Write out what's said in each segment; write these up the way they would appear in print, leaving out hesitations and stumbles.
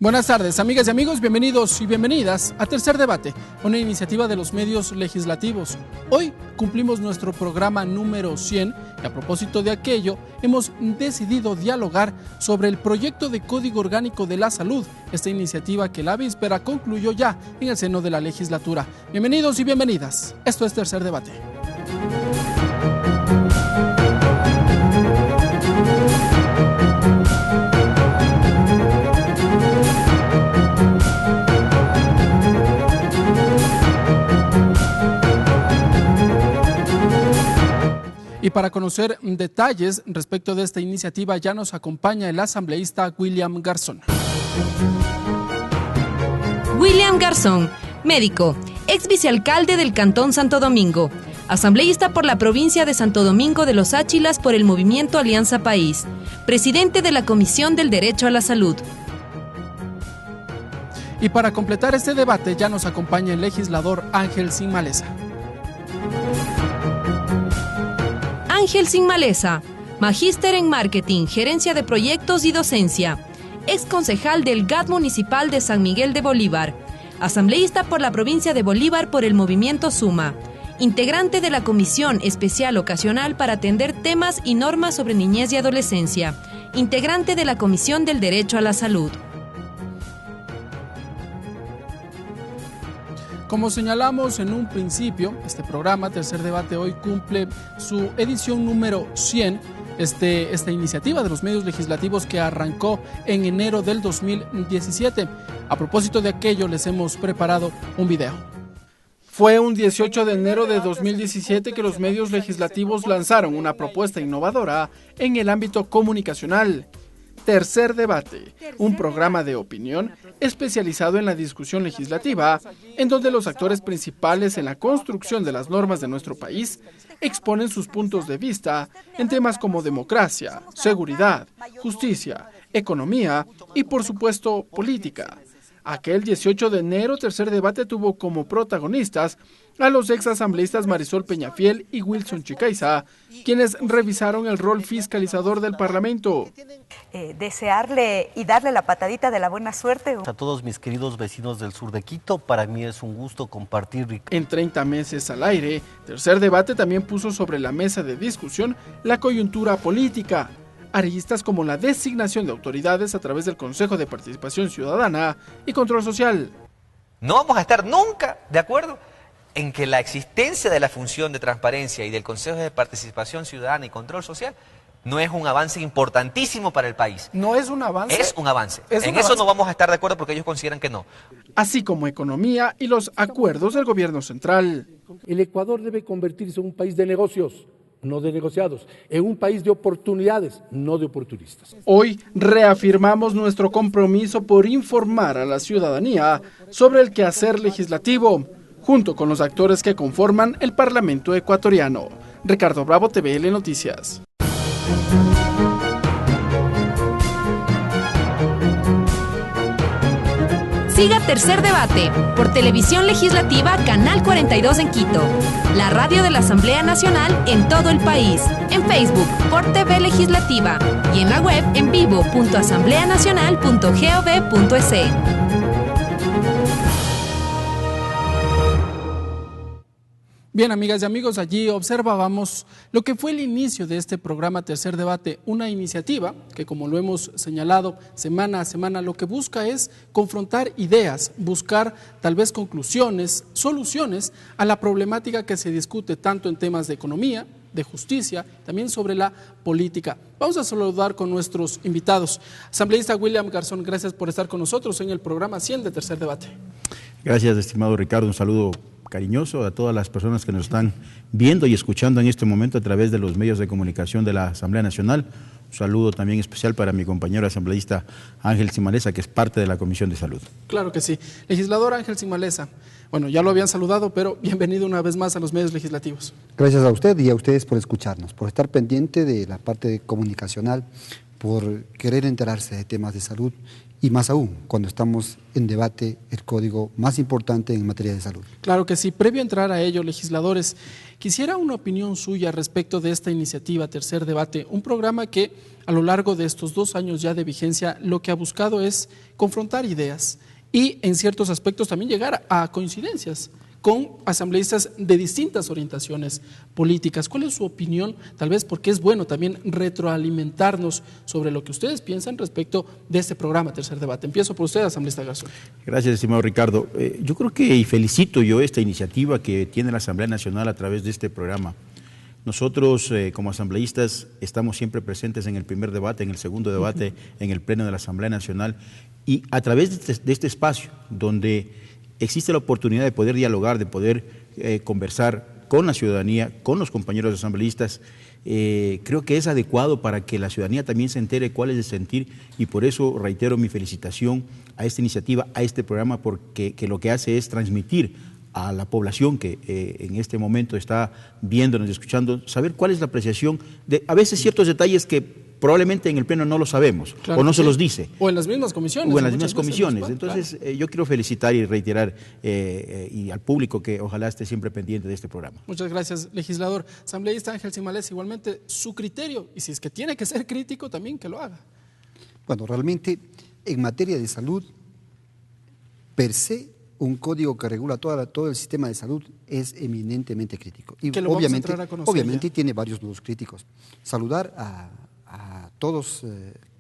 Buenas tardes, amigas y amigos, bienvenidos y bienvenidas a Tercer Debate, una iniciativa de los medios legislativos. Hoy cumplimos nuestro programa número 100 y a propósito de aquello, hemos decidido dialogar sobre el proyecto de Código Orgánico de la Salud, esta iniciativa que la víspera concluyó ya en el seno de la legislatura. Bienvenidos y bienvenidas, esto es Tercer Debate. Y para conocer detalles respecto de esta iniciativa ya nos acompaña el asambleísta William Garzón. William Garzón, médico, ex vicealcalde del Cantón Santo Domingo, asambleísta por la provincia de Santo Domingo de los Áchilas por el movimiento Alianza País, presidente de la Comisión del Derecho a la Salud. Y para completar este debate ya nos acompaña el legislador Ángel Sin Maleza. Ángel Sin Maleza, magíster en marketing, gerencia de proyectos y docencia, ex concejal del GAT municipal de San Miguel de Bolívar, asambleísta por la provincia de Bolívar por el movimiento Suma, integrante de la Comisión Especial Ocasional para atender temas y normas sobre niñez y adolescencia, integrante de la Comisión del Derecho a la Salud. Como señalamos en un principio, este programa Tercer Debate hoy cumple su edición número 100, esta iniciativa de los medios legislativos que arrancó en enero del 2017. A propósito de aquello, les hemos preparado un video. Fue un 18 de enero de 2017 que los medios legislativos lanzaron una propuesta innovadora en el ámbito comunicacional. Tercer Debate, un programa de opinión especializado en la discusión legislativa, en donde los actores principales en la construcción de las normas de nuestro país exponen sus puntos de vista en temas como democracia, seguridad, justicia, economía y, por supuesto, política. Aquel 18 de enero, Tercer Debate tuvo como protagonistas a los ex asambleístas Marisol Peñafiel y Wilson Chicaiza, quienes revisaron el rol fiscalizador del Parlamento. Desearle y darle la patadita de la buena suerte. A todos mis queridos vecinos del sur de Quito, para mí es un gusto compartir. En 30 meses al aire, Tercer Debate también puso sobre la mesa de discusión la coyuntura política, aristas como la designación de autoridades a través del Consejo de Participación Ciudadana y Control Social. No vamos a estar nunca de acuerdo en que la existencia de la función de transparencia y del Consejo de Participación Ciudadana y Control Social no es un avance importantísimo para el país. ¿No es un avance? Es un avance. En eso no vamos a estar de acuerdo porque ellos consideran que no. Así como economía y los acuerdos del gobierno central. El Ecuador debe convertirse en un país de negocios, no de negociados, en un país de oportunidades, no de oportunistas. Hoy reafirmamos nuestro compromiso por informar a la ciudadanía sobre el quehacer legislativo, junto con los actores que conforman el Parlamento ecuatoriano. Ricardo Bravo, TVL Noticias. Siga Tercer Debate por Televisión Legislativa Canal 42 en Quito, la radio de la Asamblea Nacional en todo el país, en Facebook por TV Legislativa y en la web en vivo.asambleanacional.gov.es. Bien, amigas y amigos, allí observábamos lo que fue el inicio de este programa Tercer Debate, una iniciativa que, como lo hemos señalado semana a semana, lo que busca es confrontar ideas, buscar tal vez conclusiones, soluciones a la problemática que se discute tanto en temas de economía, de justicia, también sobre la política. Vamos a saludar con nuestros invitados. Asambleísta William Garzón, gracias por estar con nosotros en el programa 100 de Tercer Debate. Gracias, estimado Ricardo, un saludo cariñoso a todas las personas que nos están viendo y escuchando en este momento a través de los medios de comunicación de la Asamblea Nacional. Un saludo también especial para mi compañero asambleísta Ángel Sin Maleza, que es parte de la Comisión de Salud. Claro que sí. Legislador Ángel Sin Maleza, bueno, ya lo habían saludado, pero bienvenido una vez más a los medios legislativos. Gracias a usted y a ustedes por escucharnos, por estar pendiente de la parte comunicacional, por querer enterarse de temas de salud y más aún cuando estamos en debate el código más importante en materia de salud. Claro que sí. Previo a entrar a ello, legisladores, quisiera una opinión suya respecto de esta iniciativa Tercer Debate, un programa que a lo largo de estos 2 años ya de vigencia lo que ha buscado es confrontar ideas y en ciertos aspectos también llegar a coincidencias con asambleístas de distintas orientaciones políticas. ¿Cuál es su opinión? Tal vez porque es bueno también retroalimentarnos sobre lo que ustedes piensan respecto de este programa Tercer Debate. Empiezo por usted, asambleísta Garzón. Gracias, estimado Ricardo. Yo creo que, y felicito yo esta iniciativa que tiene la Asamblea Nacional a través de este programa. Nosotros, como asambleístas, estamos siempre presentes en el primer debate, en el segundo debate, en el pleno de la Asamblea Nacional, y a través de este espacio, donde existe la oportunidad de poder dialogar, de poder conversar con la ciudadanía, con los compañeros asambleístas, creo que es adecuado para que la ciudadanía también se entere cuál es el sentir, y por eso reitero mi felicitación a esta iniciativa, a este programa, porque lo que hace es transmitir a la población que en este momento está viéndonos y escuchando, saber cuál es la apreciación de a veces ciertos detalles que probablemente en el pleno no lo sabemos, claro, o no se los dice. O en las mismas comisiones. O en las mismas comisiones. Entonces, claro, yo quiero felicitar y reiterar y al público que ojalá esté siempre pendiente de este programa. Muchas gracias, legislador. Asambleísta Ángel Sin Maleza, igualmente su criterio, y si es que tiene que ser crítico, también que lo haga. Bueno, realmente en materia de salud, per se, un código que regula todo el sistema de salud es eminentemente crítico. Y obviamente tiene varios nudos críticos. Saludar a todos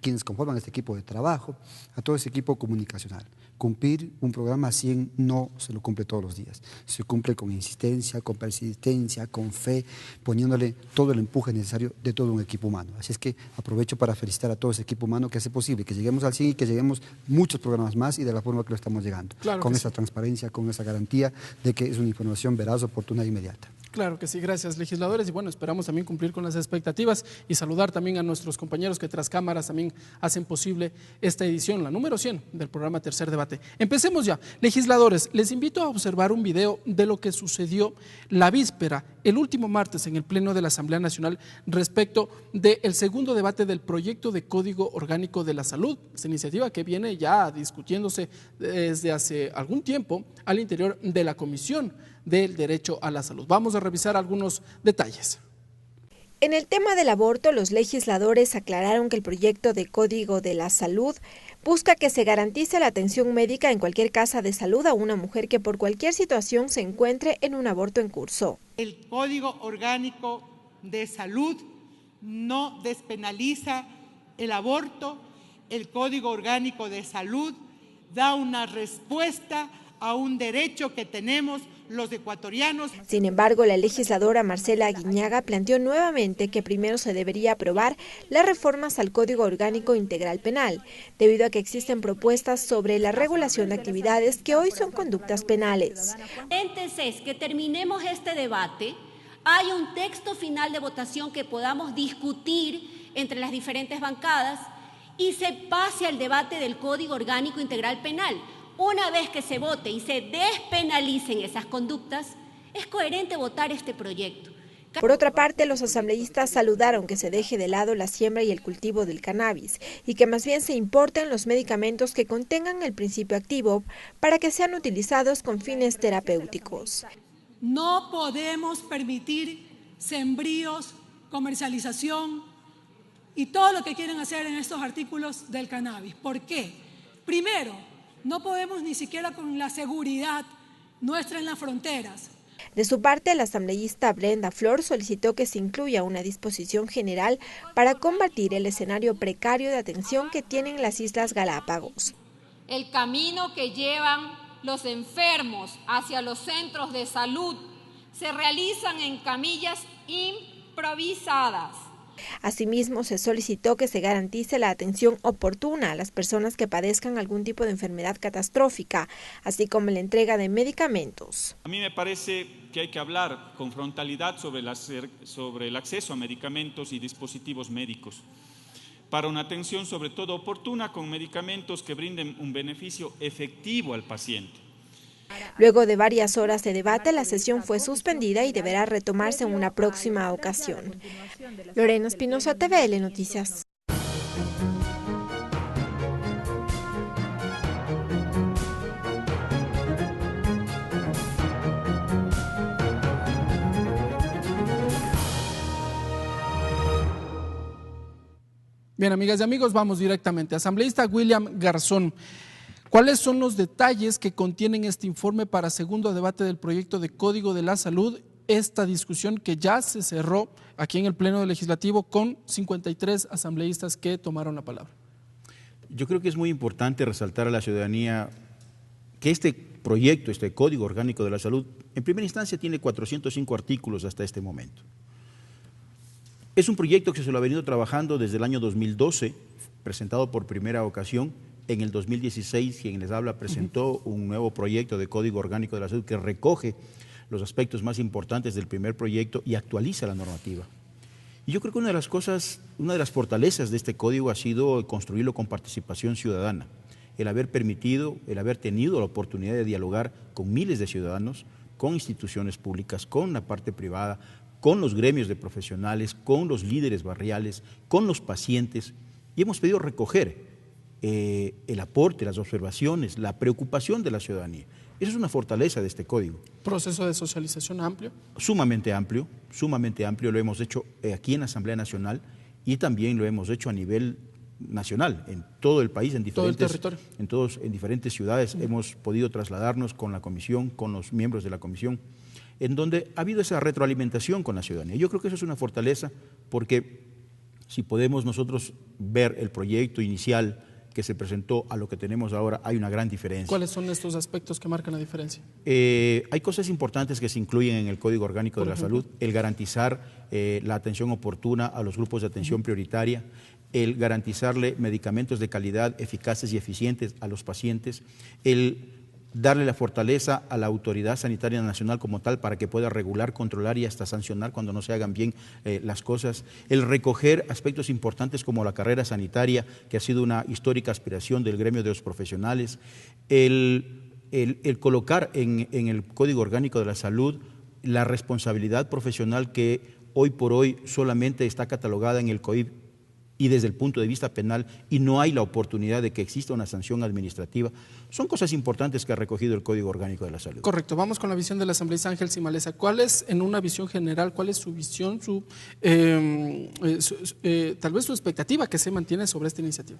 quienes conforman este equipo de trabajo, a todo ese equipo comunicacional. Cumplir un programa así no se lo cumple todos los días. Se cumple con insistencia, con persistencia, con fe, poniéndole todo el empuje necesario de todo un equipo humano. Así es que aprovecho para felicitar a todo ese equipo humano que hace posible que lleguemos al 100 y que lleguemos muchos programas más y de la forma que lo estamos llegando. Claro, con esa transparencia, con esa garantía de que es una información veraz, oportuna e inmediata. Claro que sí, gracias, legisladores, y bueno, esperamos también cumplir con las expectativas y saludar también a nuestros compañeros que tras cámaras también hacen posible esta edición, la número 100 del programa Tercer Debate. Empecemos ya. Legisladores, les invito a observar un video de lo que sucedió la víspera, el último martes en el Pleno de la Asamblea Nacional respecto del segundo debate del proyecto de Código Orgánico de la Salud, esta iniciativa que viene ya discutiéndose desde hace algún tiempo al interior de la Comisión del Derecho a la Salud. Vamos a revisar algunos detalles. En el tema del aborto, los legisladores aclararon que el proyecto de Código de la Salud busca que se garantice la atención médica en cualquier casa de salud a una mujer que por cualquier situación se encuentre en un aborto en curso. El Código Orgánico de Salud no despenaliza el aborto. El Código Orgánico de Salud da una respuesta a un derecho que tenemos los ecuatorianos. Sin embargo, la legisladora Marcela Aguiñaga planteó nuevamente que primero se debería aprobar las reformas al Código Orgánico Integral Penal, debido a que existen propuestas sobre la regulación de actividades que hoy son conductas penales. Entonces, que terminemos este debate, hay un texto final de votación que podamos discutir entre las diferentes bancadas y se pase al debate del Código Orgánico Integral Penal. Una vez que se vote y se despenalicen esas conductas, es coherente votar este proyecto. Por otra parte, los asambleístas saludaron que se deje de lado la siembra y el cultivo del cannabis y que más bien se importen los medicamentos que contengan el principio activo para que sean utilizados con fines terapéuticos. No podemos permitir sembríos, comercialización y todo lo que quieren hacer en estos artículos del cannabis. ¿Por qué? Primero, no podemos ni siquiera con la seguridad nuestra en las fronteras. De su parte, la asambleísta Brenda Flor solicitó que se incluya una disposición general para combatir el escenario precario de atención que tienen las Islas Galápagos. El camino que llevan los enfermos hacia los centros de salud se realizan en camillas improvisadas. Asimismo, se solicitó que se garantice la atención oportuna a las personas que padezcan algún tipo de enfermedad catastrófica, así como la entrega de medicamentos. A mí me parece que hay que hablar con frontalidad sobre el acceso a medicamentos y dispositivos médicos, para una atención sobre todo oportuna con medicamentos que brinden un beneficio efectivo al paciente. Luego de varias horas de debate, la sesión fue suspendida y deberá retomarse en una próxima ocasión. Lorena Espinosa, TVL Noticias. Bien, amigas y amigos, vamos directamente. Asambleísta William Garzón, ¿cuáles son los detalles que contienen este informe para segundo debate del proyecto de Código de la Salud? Esta discusión que ya se cerró aquí en el Pleno Legislativo con 53 asambleístas que tomaron la palabra. Yo creo que es muy importante resaltar a la ciudadanía que este proyecto, este Código Orgánico de la Salud, en primera instancia tiene 405 artículos hasta este momento. Es un proyecto que se lo ha venido trabajando desde el año 2012, presentado por primera ocasión. En el 2016, quien les habla presentó un nuevo proyecto de Código Orgánico de la Salud que recoge los aspectos más importantes del primer proyecto y actualiza la normativa. Y yo creo que una de las fortalezas de este código ha sido construirlo con participación ciudadana, el haber tenido la oportunidad de dialogar con miles de ciudadanos, con instituciones públicas, con la parte privada, con los gremios de profesionales, con los líderes barriales, con los pacientes, y hemos pedido recoger el aporte, las observaciones, la preocupación de la ciudadanía. Esa es una fortaleza de este código. ¿Proceso de socialización amplio? Sumamente amplio, lo hemos hecho aquí en la Asamblea Nacional y también lo hemos hecho a nivel nacional, en todo el país, en diferentes ciudades. Hemos podido trasladarnos con la comisión, con los miembros de la comisión, en donde ha habido esa retroalimentación con la ciudadanía. Yo creo que eso es una fortaleza porque si podemos nosotros ver el proyecto inicial que se presentó a lo que tenemos ahora, hay una gran diferencia. ¿Cuáles son estos aspectos que marcan la diferencia? Hay cosas importantes que se incluyen en el Código Orgánico de la Salud, el garantizar la atención oportuna a los grupos de atención prioritaria, el garantizarle medicamentos de calidad, eficaces y eficientes a los pacientes, el darle la fortaleza a la Autoridad Sanitaria Nacional como tal para que pueda regular, controlar y hasta sancionar cuando no se hagan bien las cosas, el recoger aspectos importantes como la carrera sanitaria, que ha sido una histórica aspiración del gremio de los profesionales, el colocar en el Código Orgánico de la Salud la responsabilidad profesional que hoy por hoy solamente está catalogada en el COIP y desde el punto de vista penal, y no hay la oportunidad de que exista una sanción administrativa. Son cosas importantes que ha recogido el Código Orgánico de la Salud. Correcto. Vamos con la visión del asambleísta Ángel Zimaleza. ¿Cuál es, en una visión general, cuál es su visión, tal vez su expectativa que se mantiene sobre esta iniciativa?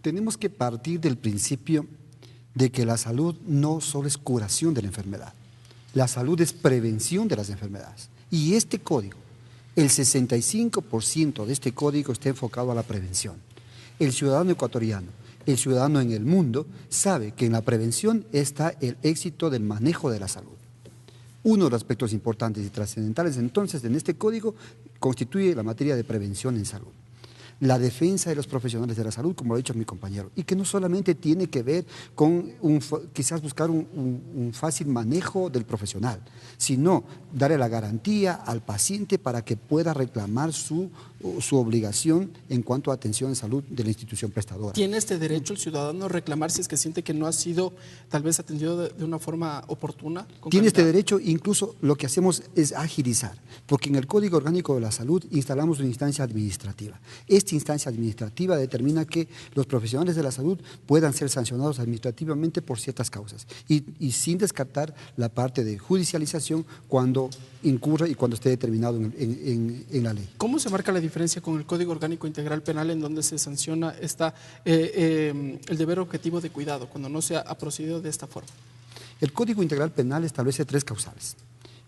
Tenemos que partir del principio de que la salud no solo es curación de la enfermedad. La salud es prevención de las enfermedades. Y este código, el 65% de este código está enfocado a la prevención. El ciudadano ecuatoriano, el ciudadano en el mundo, sabe que en la prevención está el éxito del manejo de la salud. Uno de los aspectos importantes y trascendentales entonces en este código constituye la materia de prevención en salud. La defensa de los profesionales de la salud, como lo ha dicho mi compañero, y que no solamente tiene que ver con quizás buscar un fácil manejo del profesional, sino darle la garantía al paciente para que pueda reclamar su obligación en cuanto a atención de salud de la institución prestadora. ¿Tiene este derecho el ciudadano a reclamar si es que siente que no ha sido tal vez atendido de una forma oportuna? Tiene este derecho, incluso lo que hacemos es agilizar, porque en el Código Orgánico de la Salud instalamos una instancia administrativa. Esta instancia administrativa determina que los profesionales de la salud puedan ser sancionados administrativamente por ciertas causas y sin descartar la parte de judicialización cuando incurra y cuando esté determinado en la ley. ¿Cómo se marca la diferencia con el Código Orgánico Integral Penal en donde se sanciona el deber objetivo de cuidado cuando no se ha procedido de esta forma? El Código Integral Penal establece 3 causales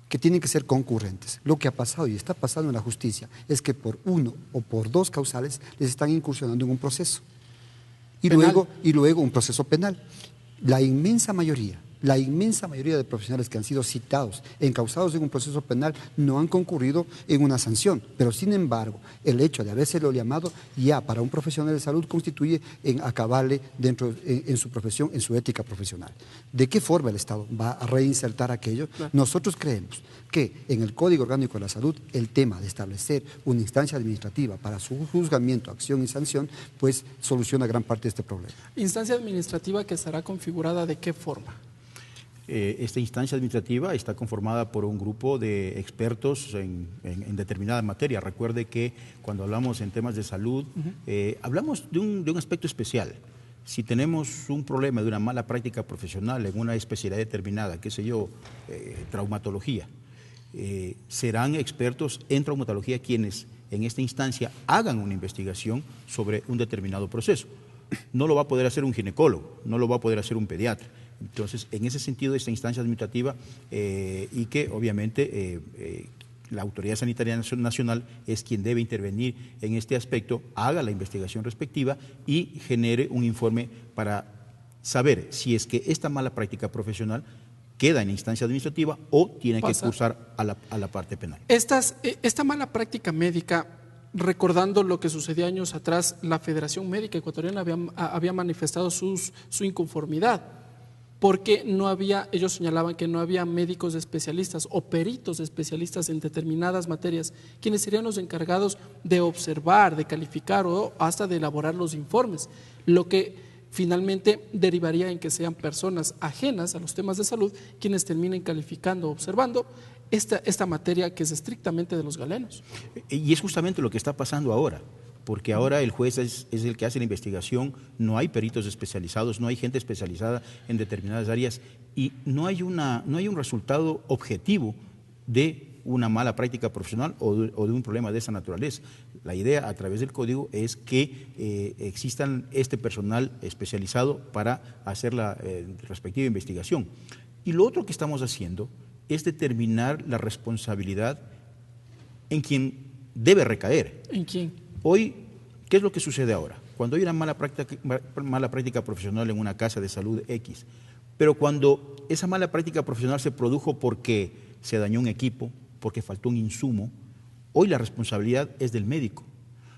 que tienen que ser concurrentes. Lo que ha pasado y está pasando en la justicia es que por 1 o por 2 causales les están incursionando en un proceso y luego un proceso penal. La inmensa mayoría de profesionales que han sido citados, encausados en un proceso penal, no han concurrido en una sanción, pero sin embargo, el hecho de habérselo llamado ya para un profesional de salud constituye en acabarle en su profesión, en su ética profesional. ¿De qué forma el Estado va a reinsertar aquello? Claro. Nosotros creemos que en el Código Orgánico de la Salud el tema de establecer una instancia administrativa para su juzgamiento, acción y sanción, pues soluciona gran parte de este problema. ¿Instancia administrativa que estará configurada de qué forma? Esta instancia administrativa está conformada por un grupo de expertos en determinada materia. Recuerde que cuando hablamos en temas de salud, hablamos de un aspecto especial. Si tenemos un problema de una mala práctica profesional en una especialidad determinada, qué sé yo, traumatología, serán expertos en traumatología quienes en esta instancia hagan una investigación sobre un determinado proceso. No lo va a poder hacer un ginecólogo, no lo va a poder hacer un pediatra. Entonces, en ese sentido, esta instancia administrativa y que obviamente la Autoridad Sanitaria Nacional es quien debe intervenir en este aspecto, haga la investigación respectiva y genere un informe para saber si es que esta mala práctica profesional queda en instancia administrativa o tiene que cursar a la parte penal. Esta mala práctica médica, recordando lo que sucedió años atrás, la Federación Médica Ecuatoriana había manifestado su inconformidad, porque ellos señalaban que no había médicos especialistas o peritos especialistas en determinadas materias, quienes serían los encargados de observar, de calificar o hasta de elaborar los informes, lo que finalmente derivaría en que sean personas ajenas a los temas de salud quienes terminen calificando, observando esta materia que es estrictamente de los galenos. Y es justamente lo que está pasando ahora, porque ahora el juez es el que hace la investigación, no hay peritos especializados, no hay gente especializada en determinadas áreas y no hay un resultado objetivo de una mala práctica profesional o de un problema de esa naturaleza. La idea a través del código es que existan este personal especializado para hacer la respectiva investigación. Y lo otro que estamos haciendo es determinar la responsabilidad en quien debe recaer. ¿En quién? Hoy, ¿qué es lo que sucede ahora? Cuando hay una mala práctica profesional en una casa de salud X, pero cuando esa mala práctica profesional se produjo porque se dañó un equipo, porque faltó un insumo, hoy la responsabilidad es del médico,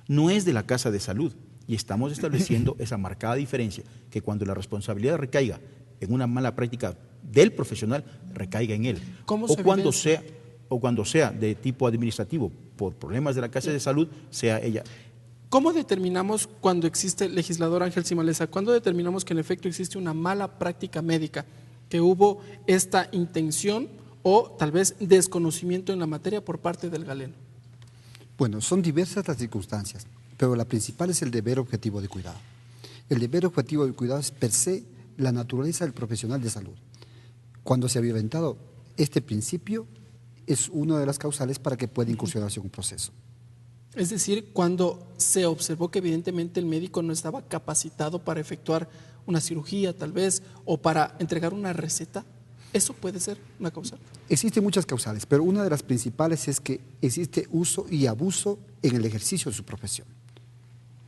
no es de la casa de salud. Y estamos estableciendo esa marcada diferencia, que cuando la responsabilidad recaiga en una mala práctica del profesional, recaiga en él. O cuando sea de tipo administrativo, por problemas de la casa de salud, sea ella. ¿Cómo determinamos cuando existe, legislador Ángel Simalesa, cuándo determinamos que en efecto existe una mala práctica médica, que hubo esta intención o tal vez desconocimiento en la materia por parte del galeno? Bueno, son diversas las circunstancias, pero la principal es el deber objetivo de cuidado. El deber objetivo de cuidado es per se la naturaleza del profesional de salud. Cuando se ha violentado este principio, es una de las causales para que pueda incursionarse en un proceso. Es decir, cuando se observó que evidentemente el médico no estaba capacitado para efectuar una cirugía tal vez o para entregar una receta, ¿eso puede ser una causal? Existen muchas causales, pero una de las principales es que existe uso y abuso en el ejercicio de su profesión.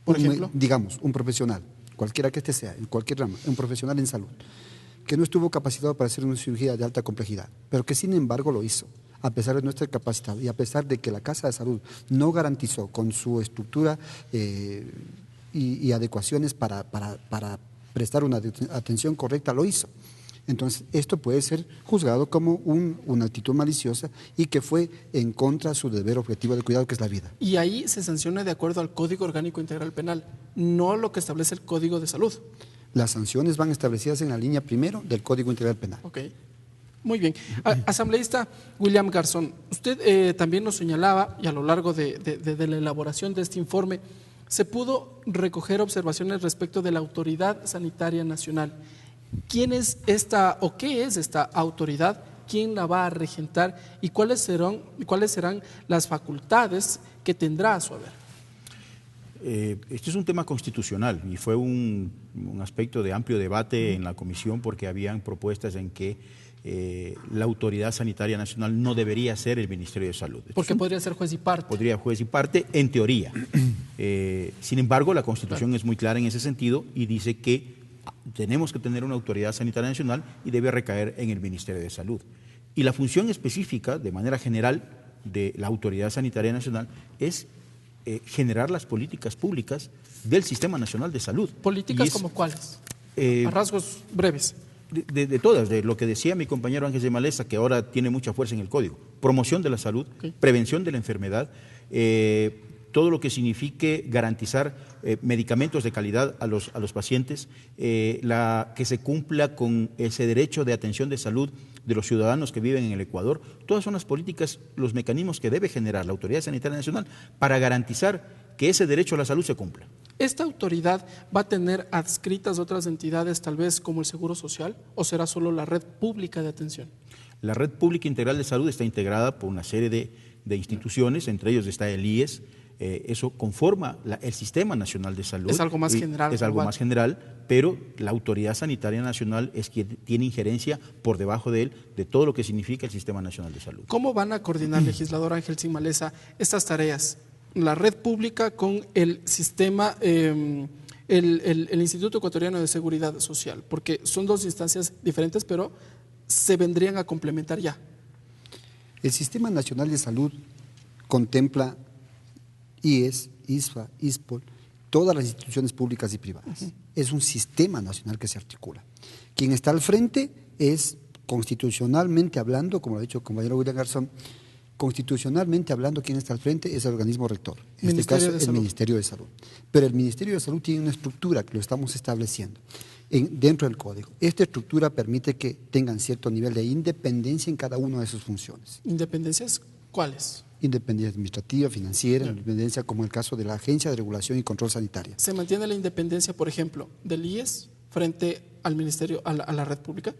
Por ejemplo, digamos, un profesional, cualquiera que este sea, en cualquier rama, un profesional en salud, que no estuvo capacitado para hacer una cirugía de alta complejidad, pero que sin embargo lo hizo, a pesar de no estar capacitado y a pesar de que la Casa de Salud no garantizó con su estructura y adecuaciones para prestar una atención correcta, lo hizo. Entonces, esto puede ser juzgado como una actitud maliciosa y que fue en contra de su deber objetivo de cuidado, que es la vida. Y ahí se sanciona de acuerdo al Código Orgánico Integral Penal, no lo que establece el Código de Salud. Las sanciones van establecidas en la línea primero del Código Integral Penal. Ok, muy bien. Asambleísta William Garzón, usted también nos señalaba, y a lo largo de la elaboración de este informe, se pudo recoger observaciones respecto de la Autoridad Sanitaria Nacional. ¿Quién es esta o qué es esta autoridad? ¿Quién la va a regentar? ¿Y cuáles serán las facultades que tendrá a su haber? Este es un tema constitucional y fue un aspecto de amplio debate en la comisión porque habían propuestas en que la Autoridad Sanitaria Nacional no debería ser el Ministerio de Salud. Porque podría ser juez y parte. Podría juez y parte en teoría. Sin embargo, la Constitución es muy clara en ese sentido y dice que tenemos que tener una Autoridad Sanitaria Nacional y debe recaer en el Ministerio de Salud. Y la función específica, de manera general, de la Autoridad Sanitaria Nacional es generar las políticas públicas del Sistema Nacional de Salud. ¿Políticas como cuáles? A rasgos breves. De todas, de lo que decía mi compañero Ángel Simalesa, que ahora tiene mucha fuerza en el código. Promoción de la salud, prevención de la enfermedad, todo lo que signifique garantizar medicamentos de calidad a los pacientes, que se cumpla con ese derecho de atención de salud de los ciudadanos que viven en el Ecuador. Todas son las políticas, los mecanismos que debe generar la Autoridad Sanitaria Nacional para garantizar que ese derecho a la salud se cumpla. ¿Esta autoridad va a tener adscritas otras entidades, tal vez como el Seguro Social, o será solo la red pública de atención? La red pública integral de salud está integrada por una serie de instituciones, entre ellos está el IES, eso conforma el Sistema Nacional de Salud. Es algo más general. Es algo más general, pero la Autoridad Sanitaria Nacional es quien tiene injerencia por debajo de él de todo lo que significa el Sistema Nacional de Salud. ¿Cómo van a coordinar, legislador Ángel Sin Maleza, estas tareas? La red pública con el sistema, el Instituto Ecuatoriano de Seguridad Social, porque son dos instancias diferentes, pero se vendrían a complementar ya. El Sistema Nacional de Salud contempla IES, ISFA, ISPOL, todas las instituciones públicas y privadas. Es un sistema nacional que se articula. Quien está al frente es, constitucionalmente hablando, como lo ha dicho el compañero William Garzón, constitucionalmente hablando, quien está al frente es el organismo rector, en este caso el Ministerio de Salud. Pero el Ministerio de Salud tiene una estructura que lo estamos estableciendo dentro del Código. Esta estructura permite que tengan cierto nivel de independencia en cada una de sus funciones. ¿Independencias cuáles? Independencia administrativa, financiera, independencia como el caso de la Agencia de Regulación y Control Sanitaria. ¿Se mantiene la independencia, por ejemplo, del IES frente al Ministerio, a la red pública?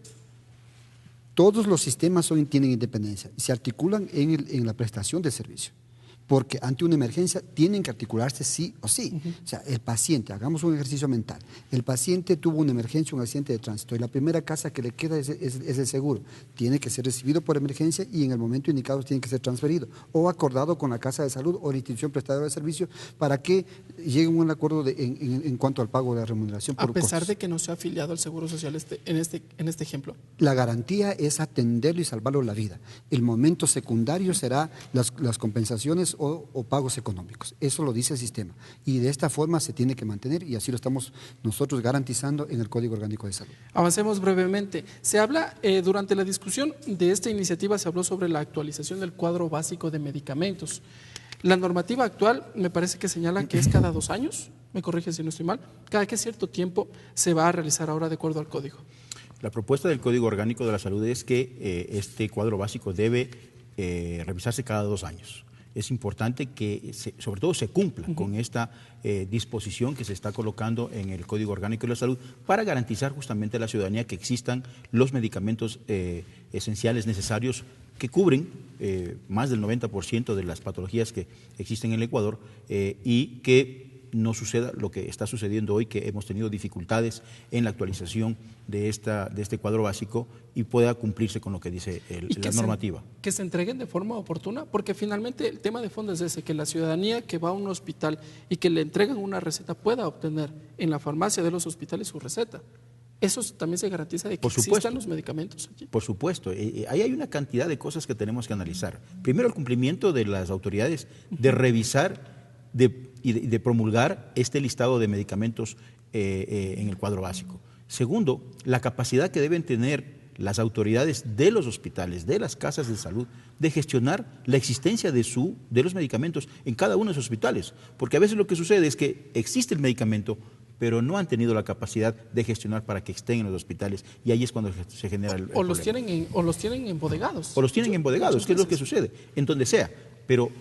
Todos los sistemas tienen independencia y se articulan en la prestación de servicio, porque ante una emergencia tienen que articularse sí o sí. O sea, el paciente, hagamos un ejercicio mental, el paciente tuvo una emergencia, un accidente de tránsito, y la primera casa que le queda es el seguro. Tiene que ser recibido por emergencia y en el momento indicado tiene que ser transferido, o acordado con la casa de salud o la institución prestadora de servicio para que lleguen a un acuerdo en cuanto al pago de la remuneración por costos. A pesar costos. de que no sea afiliado al Seguro Social en este ejemplo. La garantía es atenderlo y salvarlo la vida. El momento secundario será las compensaciones o pagos económicos. Eso lo dice el sistema. Y de esta forma se tiene que mantener y así lo estamos nosotros garantizando en el Código Orgánico de Salud. Avancemos brevemente. Se habla, durante la discusión de esta iniciativa se habló sobre la actualización del cuadro básico de medicamentos. La normativa actual me parece que señala que es cada 2 años, me corrige si no estoy mal, cada que cierto tiempo se va a realizar ahora de acuerdo al código. La propuesta del Código Orgánico de la Salud es que este cuadro básico debe revisarse cada 2 años. Es importante que sobre todo se cumpla con esta disposición que se está colocando en el Código Orgánico de la Salud para garantizar justamente a la ciudadanía que existan los medicamentos esenciales necesarios que cubren más del 90% de las patologías que existen en el Ecuador y que no suceda lo que está sucediendo hoy, que hemos tenido dificultades en la actualización de este cuadro básico y pueda cumplirse con lo que dice la normativa. Que se entreguen de forma oportuna, porque finalmente el tema de fondo es ese, que la ciudadanía que va a un hospital y que le entregan una receta pueda obtener en la farmacia de los hospitales su receta. ¿Eso también se garantiza de que existan los medicamentos allí? Por supuesto. Ahí hay una cantidad de cosas que tenemos que analizar. Primero, el cumplimiento de las autoridades de revisar y de promulgar este listado de medicamentos en el cuadro básico. Segundo, la capacidad que deben tener las autoridades de los hospitales, de las casas de salud, de gestionar la existencia de los medicamentos en cada uno de esos hospitales. Porque a veces lo que sucede es que existe el medicamento, pero no han tenido la capacidad de gestionar para que estén en los hospitales, y ahí es cuando se genera el problema. O los tienen embodegados. O los tienen embodegados, que es lo que sucede, en donde sea. Pero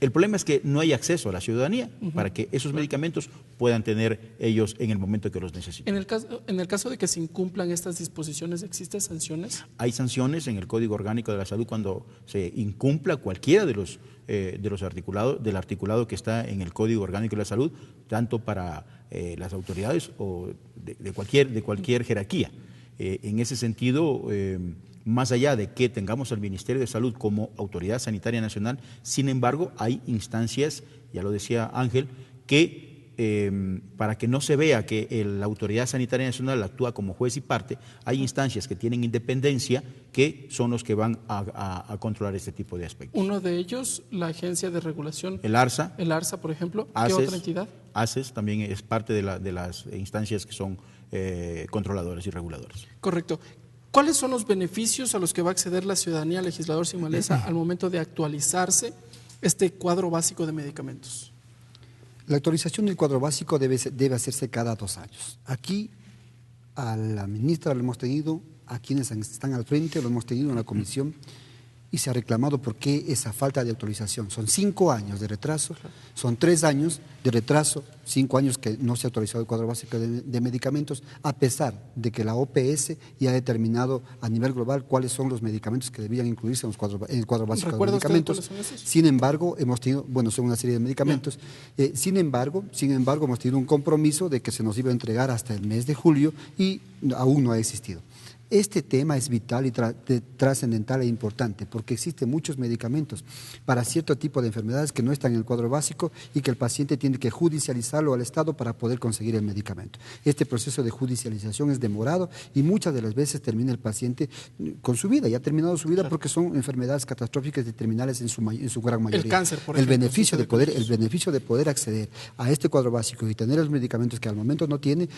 el problema es que no hay acceso a la ciudadanía para que esos medicamentos puedan tener ellos en el momento que los necesiten. En el caso de que se incumplan estas disposiciones, ¿existen sanciones? Hay sanciones en el Código Orgánico de la Salud cuando se incumpla cualquiera de los del articulado que está en el Código Orgánico de la Salud, tanto para las autoridades o de cualquier jerarquía. En ese sentido, más allá de que tengamos al Ministerio de Salud como Autoridad Sanitaria Nacional, sin embargo, hay instancias, ya lo decía Ángel, que para que no se vea que la Autoridad Sanitaria Nacional actúa como juez y parte, hay instancias que tienen independencia que son los que van a controlar este tipo de aspectos. Uno de ellos, la Agencia de Regulación. El ARSA. El ARSA, por ejemplo. ACES, ¿qué otra entidad? ACES también es parte de las instancias que son controladoras y reguladoras. Correcto. ¿Cuáles son los beneficios a los que va a acceder la ciudadanía, legislador Sin Maleza, al momento de actualizarse este cuadro básico de medicamentos? La actualización del cuadro básico debe hacerse cada 2 años. Aquí a la ministra lo hemos tenido, a quienes están al frente lo hemos tenido en la comisión. y se ha reclamado por qué esa falta de autorización. Son 5 años de retraso, son 3 años de retraso, 5 años que no se ha autorizado el cuadro básico de medicamentos, a pesar de que la OPS ya ha determinado a nivel global cuáles son los medicamentos que debían incluirse en el cuadro básico de medicamentos. Sin embargo, hemos tenido, bueno, son una serie de medicamentos, sin embargo, hemos tenido un compromiso de que se nos iba a entregar hasta el mes de julio y aún no ha existido. Este tema es vital y trascendental e importante porque existen muchos medicamentos para cierto tipo de enfermedades que no están en el cuadro básico y que el paciente tiene que judicializarlo al Estado para poder conseguir el medicamento. Este proceso de judicialización es demorado y muchas de las veces termina el paciente con su vida, y ha terminado su vida porque son enfermedades catastróficas y terminales en su gran mayoría. El cáncer, por ejemplo. El beneficio de poder acceder a este cuadro básico y tener los medicamentos que al momento no tiene,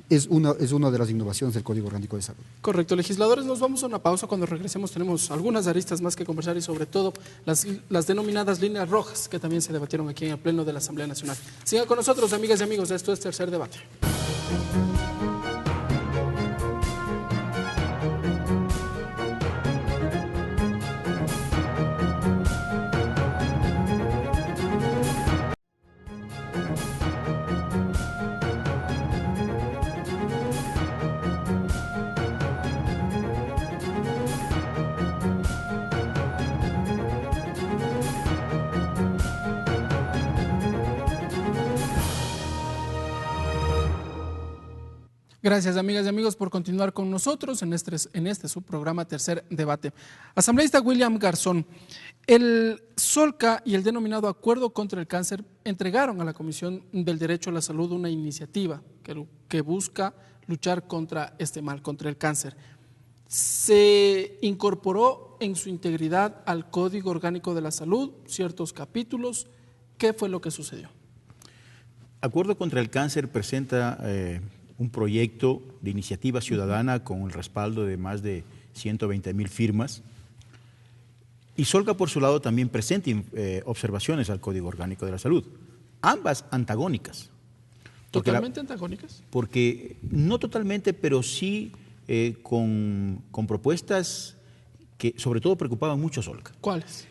es una de las innovaciones del Código Orgánico de Salud. Correcto. Legisladores, nos vamos a una pausa. Cuando regresemos tenemos algunas aristas más que conversar y sobre todo las denominadas líneas rojas que también se debatieron aquí en el Pleno de la Asamblea Nacional. Sigan con nosotros, amigas y amigos. Esto es Tercer Debate. Gracias, amigas y amigos, por continuar con nosotros en este subprograma Tercer Debate. Asambleísta William Garzón, el SOLCA y el denominado Acuerdo contra el Cáncer entregaron a la Comisión del Derecho a la Salud una iniciativa que busca luchar contra este mal, contra el cáncer. Se incorporó en su integridad al Código Orgánico de la Salud ciertos capítulos. ¿Qué fue lo que sucedió? Acuerdo contra el Cáncer presenta un proyecto de iniciativa ciudadana con el respaldo de más de 120,000 firmas. Y SOLCA, por su lado, también presenta observaciones al Código Orgánico de la Salud, ambas antagónicas. ¿Totalmente antagónicas? Porque no totalmente, pero sí con propuestas que sobre todo preocupaban mucho a SOLCA. ¿Cuáles?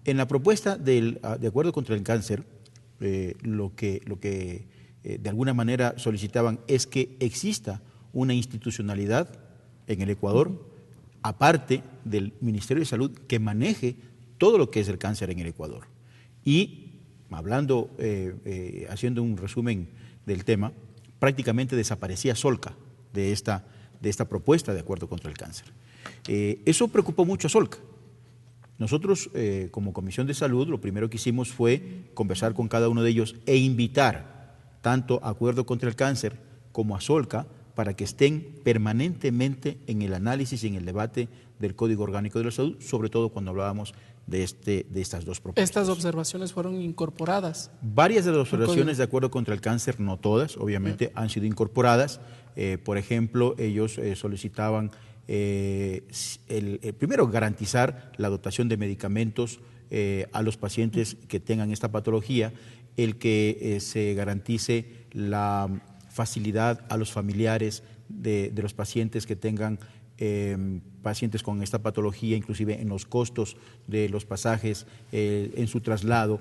En la propuesta de Acuerdo contra el Cáncer, lo que de alguna manera solicitaban es que exista una institucionalidad en el Ecuador, aparte del Ministerio de Salud, que maneje todo lo que es el cáncer en el Ecuador. Y hablando, haciendo un resumen del tema, prácticamente desaparecía SOLCA de esta propuesta de Acuerdo contra el Cáncer. Eso preocupó mucho a SOLCA. Nosotros, como Comisión de Salud, lo primero que hicimos fue conversar con cada uno de ellos e invitar tanto a Acuerdo contra el Cáncer como a SOLCA para que estén permanentemente en el análisis y en el debate del Código Orgánico de la Salud, sobre todo cuando hablábamos de estas dos propuestas. ¿Estas observaciones fueron incorporadas? Varias de las observaciones de Acuerdo contra el Cáncer, no todas, obviamente, han sido incorporadas. Por ejemplo, ellos solicitaban primero garantizar la dotación de medicamentos a los pacientes que tengan esta patología, el que se garantice la facilidad a los familiares de los pacientes que tengan pacientes con esta patología, inclusive en los costos de los pasajes, en su traslado.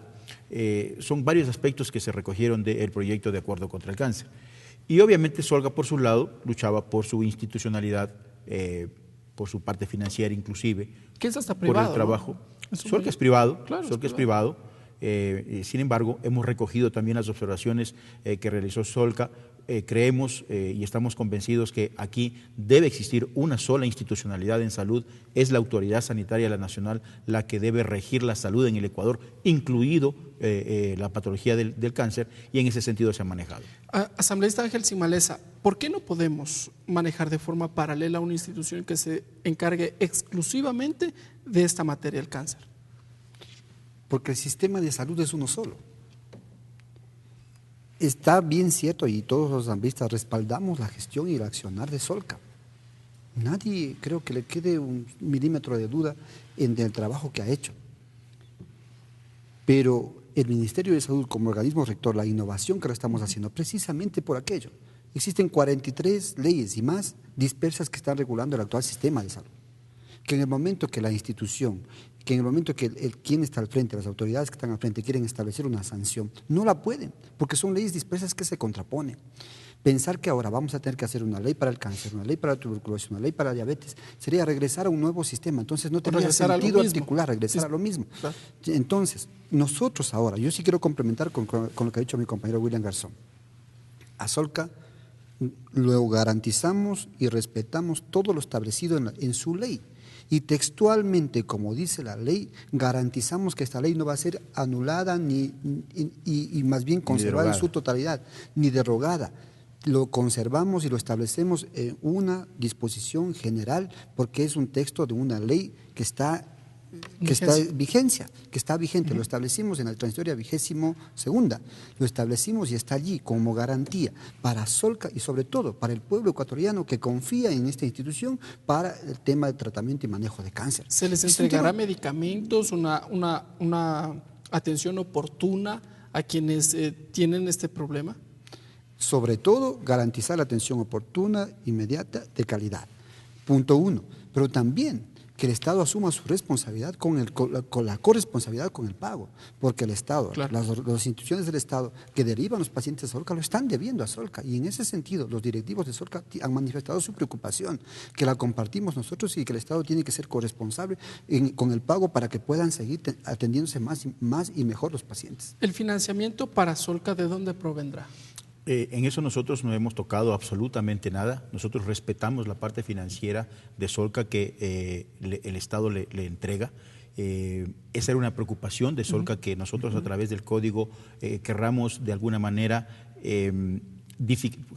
Son varios aspectos que se recogieron del proyecto de Acuerdo contra el Cáncer. Y obviamente SOLCA, por su lado, luchaba por su institucionalidad, por su parte financiera inclusive. ¿Qué es hasta privado? Por el trabajo. ¿No? SOLCA es privado, claro, SOLCA es privado. Sin embargo, hemos recogido también las observaciones que realizó SOLCA. Creemos y estamos convencidos que aquí debe existir una sola institucionalidad en salud. Es la Autoridad Sanitaria Nacional la que debe regir la salud en el Ecuador, incluido la patología del cáncer, y en ese sentido se ha manejado. Asambleísta Ángel Simalesa, ¿por qué no podemos manejar de forma paralela una institución que se encargue exclusivamente de esta materia, el cáncer? Porque el sistema de salud es uno solo. Está bien cierto, y todos los asambleístas respaldamos la gestión y el accionar de SOLCA. Nadie creo que le quede un milímetro de duda en el trabajo que ha hecho. Pero el Ministerio de Salud como organismo rector, la innovación que lo estamos haciendo precisamente por aquello. Existen 43 leyes y más dispersas que están regulando el actual sistema de salud. que en el momento que la institución, que en el momento que quien está al frente, las autoridades que están al frente quieren establecer una sanción, no la pueden, porque son leyes dispersas que se contraponen. Pensar que ahora vamos a tener que hacer una ley para el cáncer, una ley para la tuberculosis, una ley para la diabetes, sería regresar a un nuevo sistema. Entonces no tendría sentido articular, regresar a lo mismo. Claro. Entonces, nosotros ahora, yo sí quiero complementar con lo que ha dicho mi compañero William Garzón. A Solca lo garantizamos y respetamos todo lo establecido en su ley. Y textualmente, como dice la ley, garantizamos que esta ley no va a ser anulada y más bien conservada en su totalidad, ni derogada. Lo conservamos y lo establecemos en una disposición general porque es un texto de una ley que está vigente. Lo establecimos en la transitoria 22ª, lo establecimos y está allí como garantía para Solca y sobre todo para el pueblo ecuatoriano que confía en esta institución para el tema de tratamiento y manejo de cáncer. ¿Se les entregará medicamentos, una atención oportuna a quienes tienen este problema? Sobre todo, garantizar la atención oportuna, inmediata, de calidad. Punto 1. Pero también que el Estado asuma su responsabilidad con la corresponsabilidad con el pago, porque el Estado, claro, las instituciones del Estado que derivan los pacientes de Solca lo están debiendo a Solca, y en ese sentido los directivos de Solca han manifestado su preocupación, que la compartimos nosotros y que el Estado tiene que ser corresponsable con el pago para que puedan seguir atendiéndose más y mejor los pacientes. ¿El financiamiento para Solca de dónde provendrá? En eso nosotros no hemos tocado absolutamente nada. Nosotros respetamos la parte financiera de Solca que el Estado le entrega. Esa era una preocupación de Solca, que nosotros a través del código querramos de alguna manera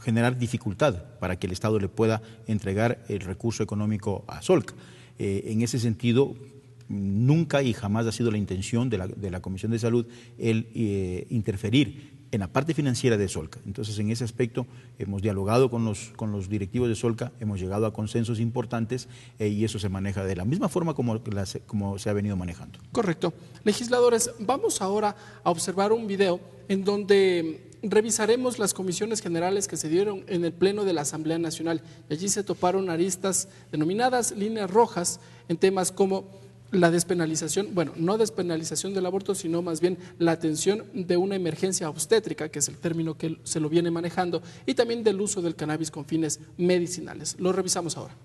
generar dificultad para que el Estado le pueda entregar el recurso económico a Solca. En ese sentido, nunca y jamás ha sido la intención de la Comisión de Salud el interferir en la parte financiera de Solca. Entonces, en ese aspecto hemos dialogado con los directivos de Solca, hemos llegado a consensos importantes y eso se maneja de la misma forma como se ha venido manejando. Correcto. Legisladores, vamos ahora a observar un video en donde revisaremos las comisiones generales que se dieron en el Pleno de la Asamblea Nacional. Y allí se toparon aristas denominadas líneas rojas en temas como la despenalización, bueno, no despenalización del aborto, sino más bien la atención de una emergencia obstétrica, que es el término que se lo viene manejando, y también del uso del cannabis con fines medicinales. Lo revisamos ahora.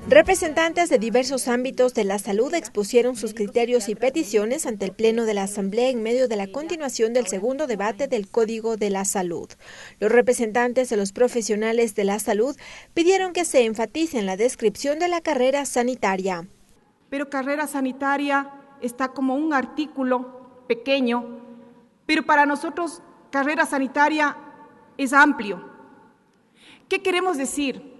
Representantes de diversos ámbitos de la salud expusieron sus criterios y peticiones ante el Pleno de la Asamblea en medio de la continuación del segundo debate del Código de la Salud. Los representantes de los profesionales de la salud pidieron que se enfatice en la descripción de la carrera sanitaria. Pero carrera sanitaria está como un artículo pequeño, pero para nosotros carrera sanitaria es amplio. ¿Qué queremos decir?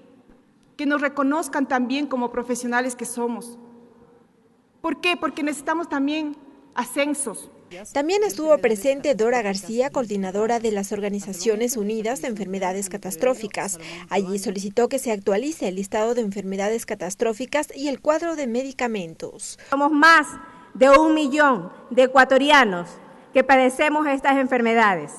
Que nos reconozcan también como profesionales que somos. ¿Por qué? Porque necesitamos también ascensos. También estuvo presente Dora García, coordinadora de las Organizaciones Unidas de Enfermedades Catastróficas. Allí solicitó que se actualice el listado de enfermedades catastróficas y el cuadro de medicamentos. Somos más de 1 millón de ecuatorianos que padecemos estas enfermedades,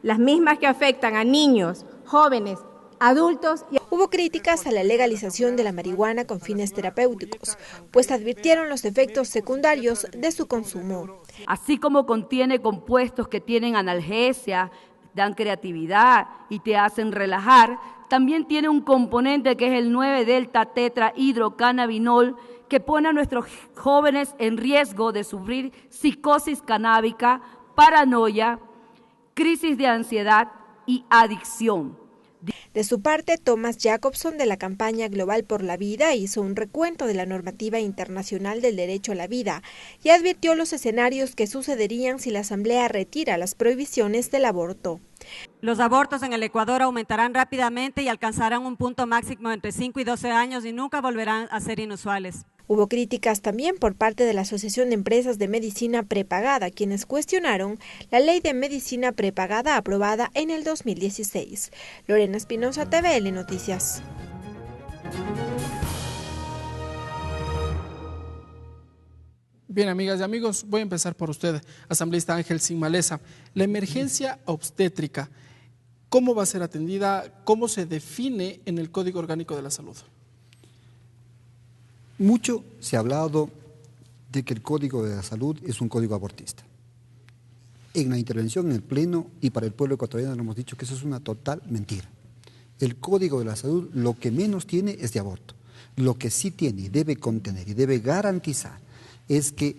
las mismas que afectan a niños, jóvenes, adultos. Hubo críticas a la legalización de la marihuana con fines terapéuticos, pues advirtieron los efectos secundarios de su consumo. Así como contiene compuestos que tienen analgesia, dan creatividad y te hacen relajar, también tiene un componente que es el 9-delta-tetrahidrocannabinol, que pone a nuestros jóvenes en riesgo de sufrir psicosis canábica, paranoia, crisis de ansiedad y adicción. De su parte, Thomas Jacobson, de la campaña Global por la Vida, hizo un recuento de la normativa internacional del derecho a la vida y advirtió los escenarios que sucederían si la Asamblea retira las prohibiciones del aborto. Los abortos en el Ecuador aumentarán rápidamente y alcanzarán un punto máximo entre 5 y 12 años y nunca volverán a ser inusuales. Hubo críticas también por parte de la Asociación de Empresas de Medicina Prepagada, quienes cuestionaron la ley de medicina prepagada aprobada en el 2016. Lorena Espinosa, TVL Noticias. Bien, amigas y amigos, voy a empezar por usted, asambleísta Ángel Sin Maleza. La emergencia obstétrica, ¿cómo va a ser atendida? ¿Cómo se define en el Código Orgánico de la Salud? Mucho se ha hablado de que el Código de la Salud es un código abortista. En la intervención en el Pleno y para el pueblo ecuatoriano le hemos dicho que eso es una total mentira. El Código de la Salud lo que menos tiene es de aborto. Lo que sí tiene y debe contener y debe garantizar es que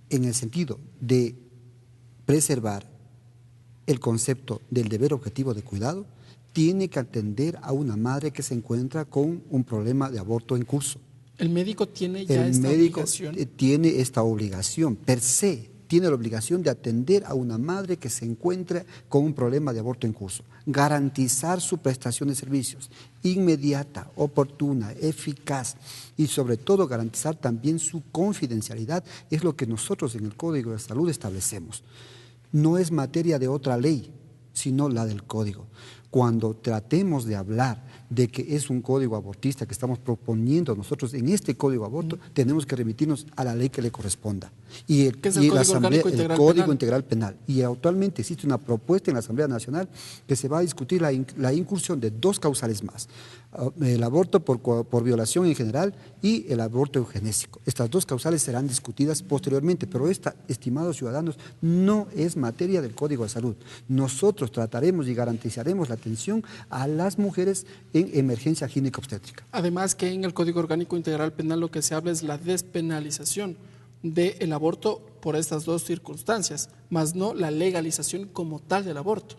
en el sentido de preservar el concepto del deber objetivo de cuidado, tiene que atender a una madre que se encuentra con un problema de aborto en curso. ¿El médico tiene ya esta obligación? El médico tiene esta obligación, per se, tiene la obligación de atender a una madre que se encuentra con un problema de aborto en curso. Garantizar su prestación de servicios inmediata, oportuna, eficaz y sobre todo garantizar también su confidencialidad es lo que nosotros en el Código de Salud establecemos. No es materia de otra ley, sino la del Código. Cuando tratemos de hablar de que es un código abortista que estamos proponiendo nosotros en este código aborto, tenemos que remitirnos a la ley que le corresponda. Y el Código Integral Penal. Y actualmente existe una propuesta en la Asamblea Nacional que se va a discutir la incursión de 2 causales más. El aborto por violación en general y el aborto eugenésico. Estas 2 causales serán discutidas posteriormente, pero esta, estimados ciudadanos, no es materia del Código de Salud. Nosotros trataremos y garantizaremos la atención a las mujeres en emergencia gineco-obstétrica. Además que en el Código Orgánico Integral Penal lo que se habla es la despenalización del aborto por estas 2 circunstancias, más no la legalización como tal del aborto.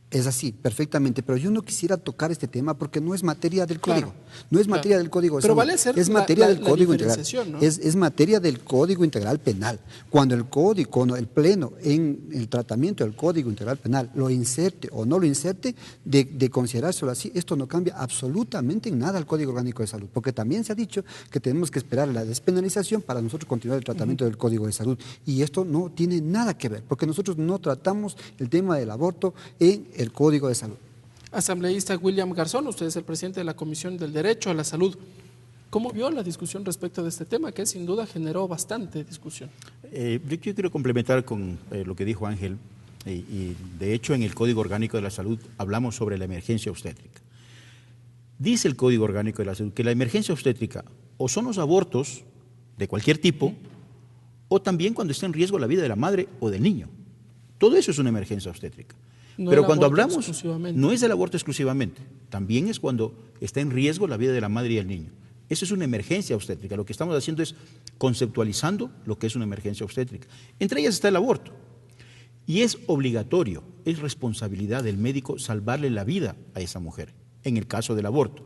Es así, perfectamente, pero yo no quisiera tocar este tema porque no es materia del código, no es materia del Código de Salud, vale ser es materia del Código Integral, ¿no? es materia del Código Integral Penal. Cuando el Pleno en el tratamiento del Código Integral Penal lo inserte o no lo inserte, de considerárselo así, esto no cambia absolutamente en nada al Código Orgánico de Salud, porque también se ha dicho que tenemos que esperar la despenalización para nosotros continuar el tratamiento del Código de Salud, y esto no tiene nada que ver, porque nosotros no tratamos el tema del aborto en el Código de Salud. Asambleísta William Garzón, usted es el presidente de la Comisión del Derecho a la Salud. ¿Cómo vio la discusión respecto de este tema, que sin duda generó bastante discusión? Yo quiero complementar con lo que dijo Ángel, y de hecho en el Código Orgánico de la Salud hablamos sobre la emergencia obstétrica. Dice el Código Orgánico de la Salud que la emergencia obstétrica o son los abortos de cualquier tipo, o también cuando está en riesgo la vida de la madre o del niño. Todo eso es una emergencia obstétrica. Pero cuando hablamos, no es el aborto exclusivamente, también es cuando está en riesgo la vida de la madre y el niño. Eso es una emergencia obstétrica. Lo que estamos haciendo es conceptualizando lo que es una emergencia obstétrica. Entre ellas está el aborto. Y es obligatorio, es responsabilidad del médico salvarle la vida a esa mujer, en el caso del aborto.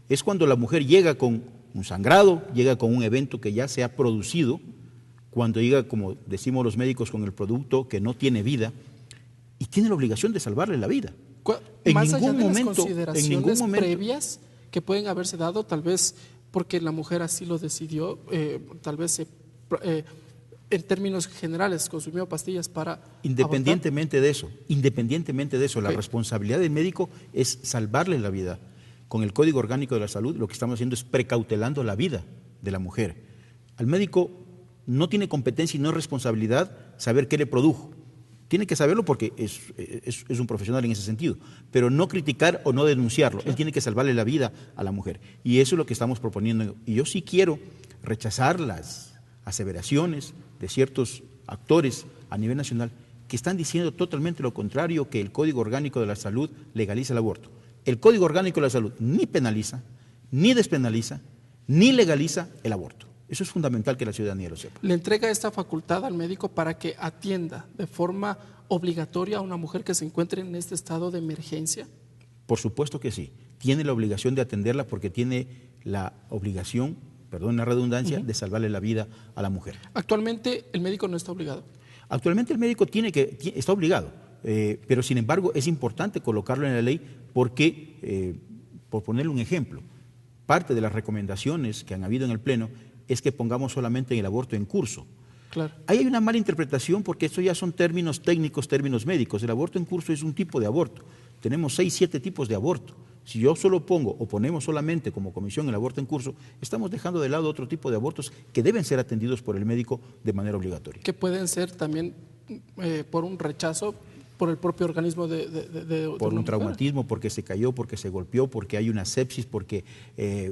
Es cuando la mujer llega con un sangrado, llega con un evento que ya se ha producido, cuando llega, como decimos los médicos, con el producto que no tiene vida, y tiene la obligación de salvarle la vida. Más allá de las consideraciones previas que pueden haberse dado, tal vez porque la mujer así lo decidió, tal vez en términos generales consumió pastillas para independientemente de eso, la responsabilidad del médico es salvarle la vida. Con el Código Orgánico de la Salud lo que estamos haciendo es precautelando la vida de la mujer. Al médico no tiene competencia y no es responsabilidad saber qué le produjo. Tiene que saberlo porque es un profesional en ese sentido, pero no criticar o no denunciarlo. Él tiene que salvarle la vida a la mujer. Y eso es lo que estamos proponiendo. Y yo sí quiero rechazar las aseveraciones de ciertos actores a nivel nacional que están diciendo totalmente lo contrario, que el Código Orgánico de la Salud legaliza el aborto. El Código Orgánico de la Salud ni penaliza, ni despenaliza, ni legaliza el aborto. Eso es fundamental que la ciudadanía lo sepa. ¿Le entrega esta facultad al médico para que atienda de forma obligatoria a una mujer que se encuentre en este estado de emergencia? Por supuesto que sí. Tiene la obligación de atenderla porque tiene la obligación, perdón la redundancia, de salvarle la vida a la mujer. Actualmente el médico no está obligado. Actualmente el médico está obligado, pero sin embargo es importante colocarlo en la ley porque, por ponerle un ejemplo, parte de las recomendaciones que han habido en el Pleno es que pongamos solamente en el aborto en curso. Claro. Ahí hay una mala interpretación porque esto ya son términos técnicos, términos médicos. El aborto en curso es un tipo de aborto. Tenemos 6, 7 tipos de aborto. Si yo solo pongo o ponemos solamente como comisión el aborto en curso, estamos dejando de lado otro tipo de abortos que deben ser atendidos por el médico de manera obligatoria. Que pueden ser también por un rechazo por el propio organismo por un traumatismo, porque se cayó, porque se golpeó, porque hay una sepsis, porque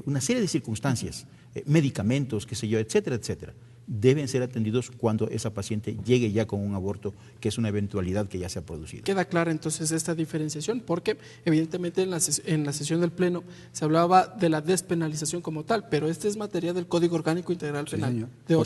una serie de circunstancias medicamentos, qué sé yo, etcétera, etcétera, deben ser atendidos cuando esa paciente llegue ya con un aborto, que es una eventualidad que ya se ha producido. Queda clara entonces esta diferenciación, porque evidentemente en la sesión del Pleno se hablaba de la despenalización como tal, pero esta es materia del Código Orgánico Integral Penal, de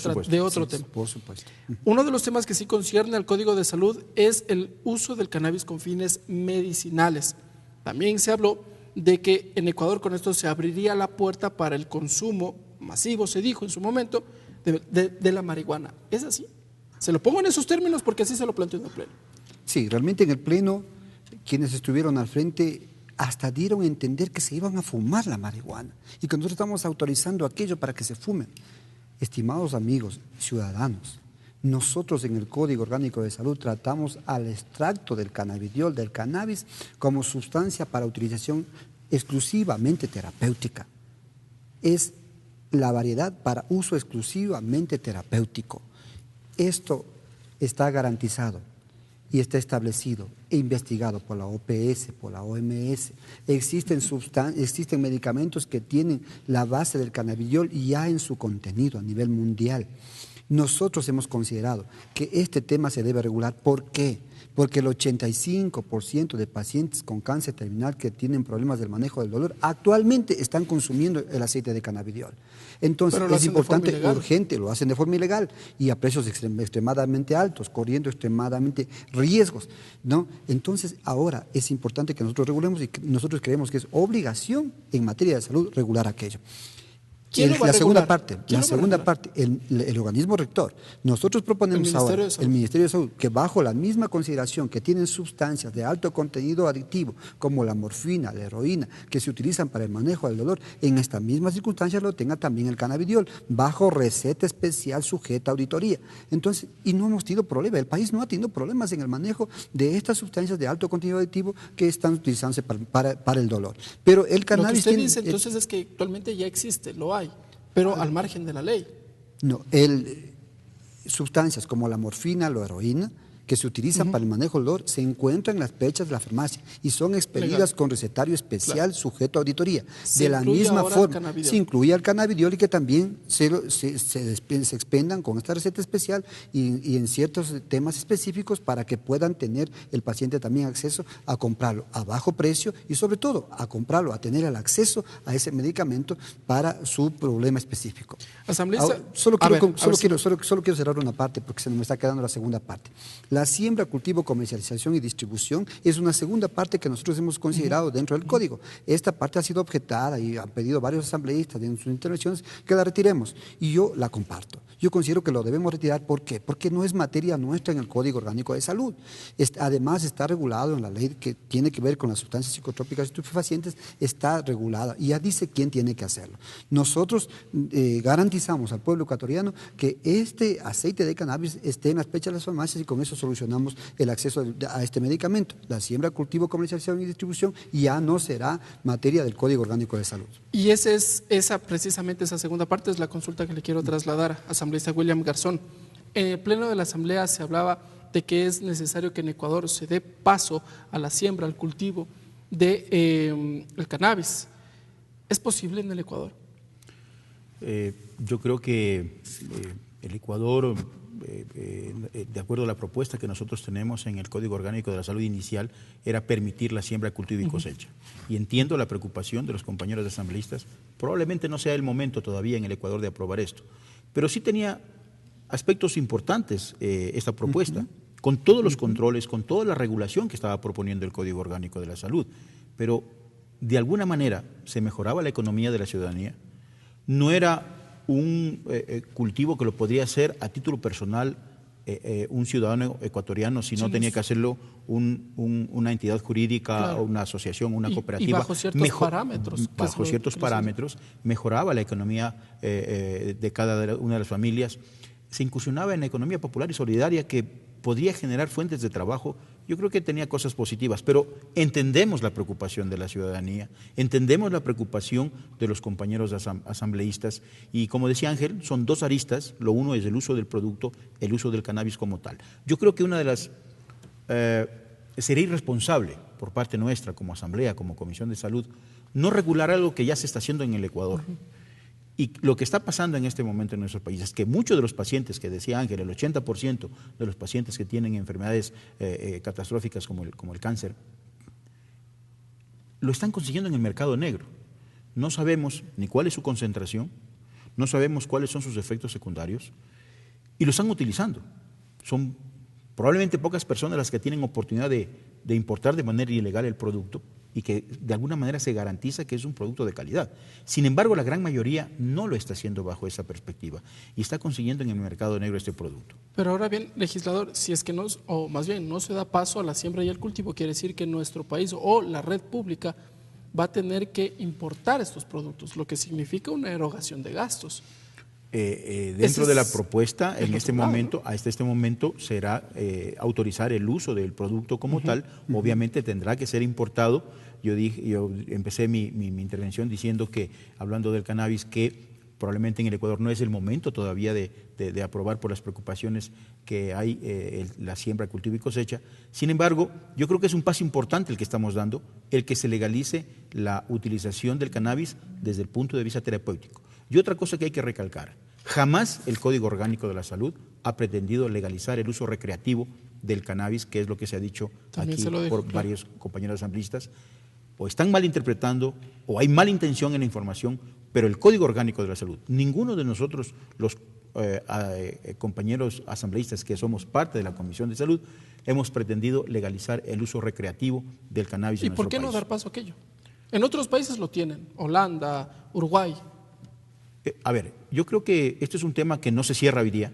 otro tema. Por supuesto. Uno de los temas que sí concierne al Código de Salud es el uso del cannabis con fines medicinales. También se habló de que en Ecuador con esto se abriría la puerta para el consumo masivo, se dijo en su momento, de la marihuana. ¿Es así? Se lo pongo en esos términos porque así se lo planteó en el Pleno. Sí, realmente en el Pleno quienes estuvieron al frente hasta dieron a entender que se iban a fumar la marihuana y que nosotros estamos autorizando aquello para que se fumen. Estimados amigos, ciudadanos, nosotros en el Código Orgánico de Salud tratamos al extracto del cannabidiol, del cannabis, como sustancia para utilización exclusivamente terapéutica. Es la variedad para uso exclusivamente terapéutico. Esto está garantizado y está establecido e investigado por la OPS, por la OMS. Existen medicamentos que tienen la base del cannabidiol ya en su contenido a nivel mundial. Nosotros hemos considerado que este tema se debe regular. ¿Por qué? Porque el 85% de pacientes con cáncer terminal que tienen problemas del manejo del dolor actualmente están consumiendo el aceite de cannabidiol. Entonces es importante, urgente, lo hacen de forma ilegal y a precios extremadamente altos, corriendo extremadamente riesgos, ¿no? Entonces ahora es importante que nosotros regulemos y que nosotros creemos que es obligación en materia de salud regular aquello. La segunda parte, el organismo rector. Nosotros proponemos ahora, el Ministerio de Salud, que bajo la misma consideración que tienen sustancias de alto contenido adictivo, como la morfina, la heroína, que se utilizan para el manejo del dolor, en estas mismas circunstancias lo tenga también el cannabidiol, bajo receta especial sujeta a auditoría. Entonces, y no hemos tenido problemas, el país no ha tenido problemas en el manejo de estas sustancias de alto contenido adictivo que están utilizándose para el dolor. Pero el cannabis... Lo que usted dice entonces es que actualmente ya existe, lo hay, pero al margen de la ley. No, sustancias como la morfina, la heroína, que se utilizan para el manejo del dolor, se encuentran en las pechas de la farmacia y son expedidas con recetario especial sujeto a auditoría. De la misma forma, se incluye el cannabidiol y que también se expendan con esta receta especial y en ciertos temas específicos para que puedan tener el paciente también acceso a comprarlo a bajo precio y sobre todo a comprarlo, a tener el acceso a ese medicamento para su problema específico. Asambleísta, solo quiero cerrar una parte porque se me está quedando la segunda parte. La siembra, cultivo, comercialización y distribución es una segunda parte que nosotros hemos considerado dentro del código. Esta parte ha sido objetada y han pedido varios asambleístas en sus intervenciones que la retiremos y yo la comparto. Yo considero que lo debemos retirar. ¿Por qué? Porque no es materia nuestra en el Código Orgánico de Salud. Además está regulado en la ley que tiene que ver con las sustancias psicotrópicas y estupefacientes, está regulada y ya dice quién tiene que hacerlo. Nosotros garantizamos al pueblo ecuatoriano que este aceite de cannabis esté en las pechas de las farmacias y con eso solucionamos el acceso a este medicamento. La siembra, cultivo, comercialización y distribución ya no será materia del Código Orgánico de Salud. Y precisamente esa segunda parte es la consulta que le quiero trasladar, asambleísta William Garzón. En el Pleno de la Asamblea se hablaba de que es necesario que en Ecuador se dé paso a la siembra, al cultivo de el cannabis. ¿Es posible en el Ecuador? Yo creo que el Ecuador... de acuerdo a la propuesta que nosotros tenemos en el Código Orgánico de la Salud inicial, era permitir la siembra, cultivo y cosecha. Y entiendo la preocupación de los compañeros asambleístas. Probablemente no sea el momento todavía en el Ecuador de aprobar esto, pero sí tenía aspectos importantes esta propuesta, con todos los controles, con toda la regulación que estaba proponiendo el Código Orgánico de la Salud. Pero de alguna manera se mejoraba la economía de la ciudadanía. No era un cultivo que lo podría hacer a título personal un ciudadano ecuatoriano, si no tenía que hacerlo una entidad jurídica, o una asociación, una cooperativa. Y bajo ciertos parámetros. Bajo ciertos parámetros, mejoraba la economía de cada una de las familias. Se incursionaba en la economía popular y solidaria que podría generar fuentes de trabajo. Yo creo que tenía cosas positivas, pero entendemos la preocupación de la ciudadanía, entendemos la preocupación de los compañeros asambleístas y, como decía Ángel, son dos aristas. Lo uno es el uso del producto, el uso del cannabis como tal. Yo creo que una de las... sería irresponsable por parte nuestra como asamblea, como Comisión de Salud, no regular algo que ya se está haciendo en el Ecuador. Y lo que está pasando en este momento en nuestro país es que muchos de los pacientes, que decía Ángel, el 80% de los pacientes que tienen enfermedades catastróficas como el cáncer, lo están consiguiendo en el mercado negro. No sabemos ni cuál es su concentración, no sabemos cuáles son sus efectos secundarios y lo están utilizando. Son probablemente pocas personas las que tienen oportunidad de importar de manera ilegal el producto y que de alguna manera se garantiza que es un producto de calidad. Sin embargo, la gran mayoría no lo está haciendo bajo esa perspectiva y está consiguiendo en el mercado negro este producto. Pero ahora bien, legislador, si es que no, o más bien no se da paso a la siembra y el cultivo, quiere decir que nuestro país o la red pública va a tener que importar estos productos, lo que significa una erogación de gastos. Dentro de la propuesta, en este momento, hasta este momento, será autorizar el uso del producto como tal. Obviamente tendrá que ser importado. Yo empecé mi intervención diciendo que, hablando del cannabis, que probablemente en el Ecuador no es el momento todavía de aprobar por las preocupaciones que hay la siembra, cultivo y cosecha. Sin embargo, yo creo que es un paso importante el que estamos dando, el que se legalice la utilización del cannabis desde el punto de vista terapéutico. Y otra cosa que hay que recalcar, jamás el Código Orgánico de la Salud ha pretendido legalizar el uso recreativo del cannabis, que es lo que se ha dicho aquí por varios compañeros asambleístas. O están malinterpretando o hay mala intención en la información, pero el Código Orgánico de la Salud, ninguno de nosotros, los compañeros asambleístas que somos parte de la Comisión de Salud, hemos pretendido legalizar el uso recreativo del cannabis en nuestro país. ¿Y por qué no dar paso a aquello? En otros países lo tienen, Holanda, Uruguay. A ver, yo creo que esto es un tema que no se cierra hoy día,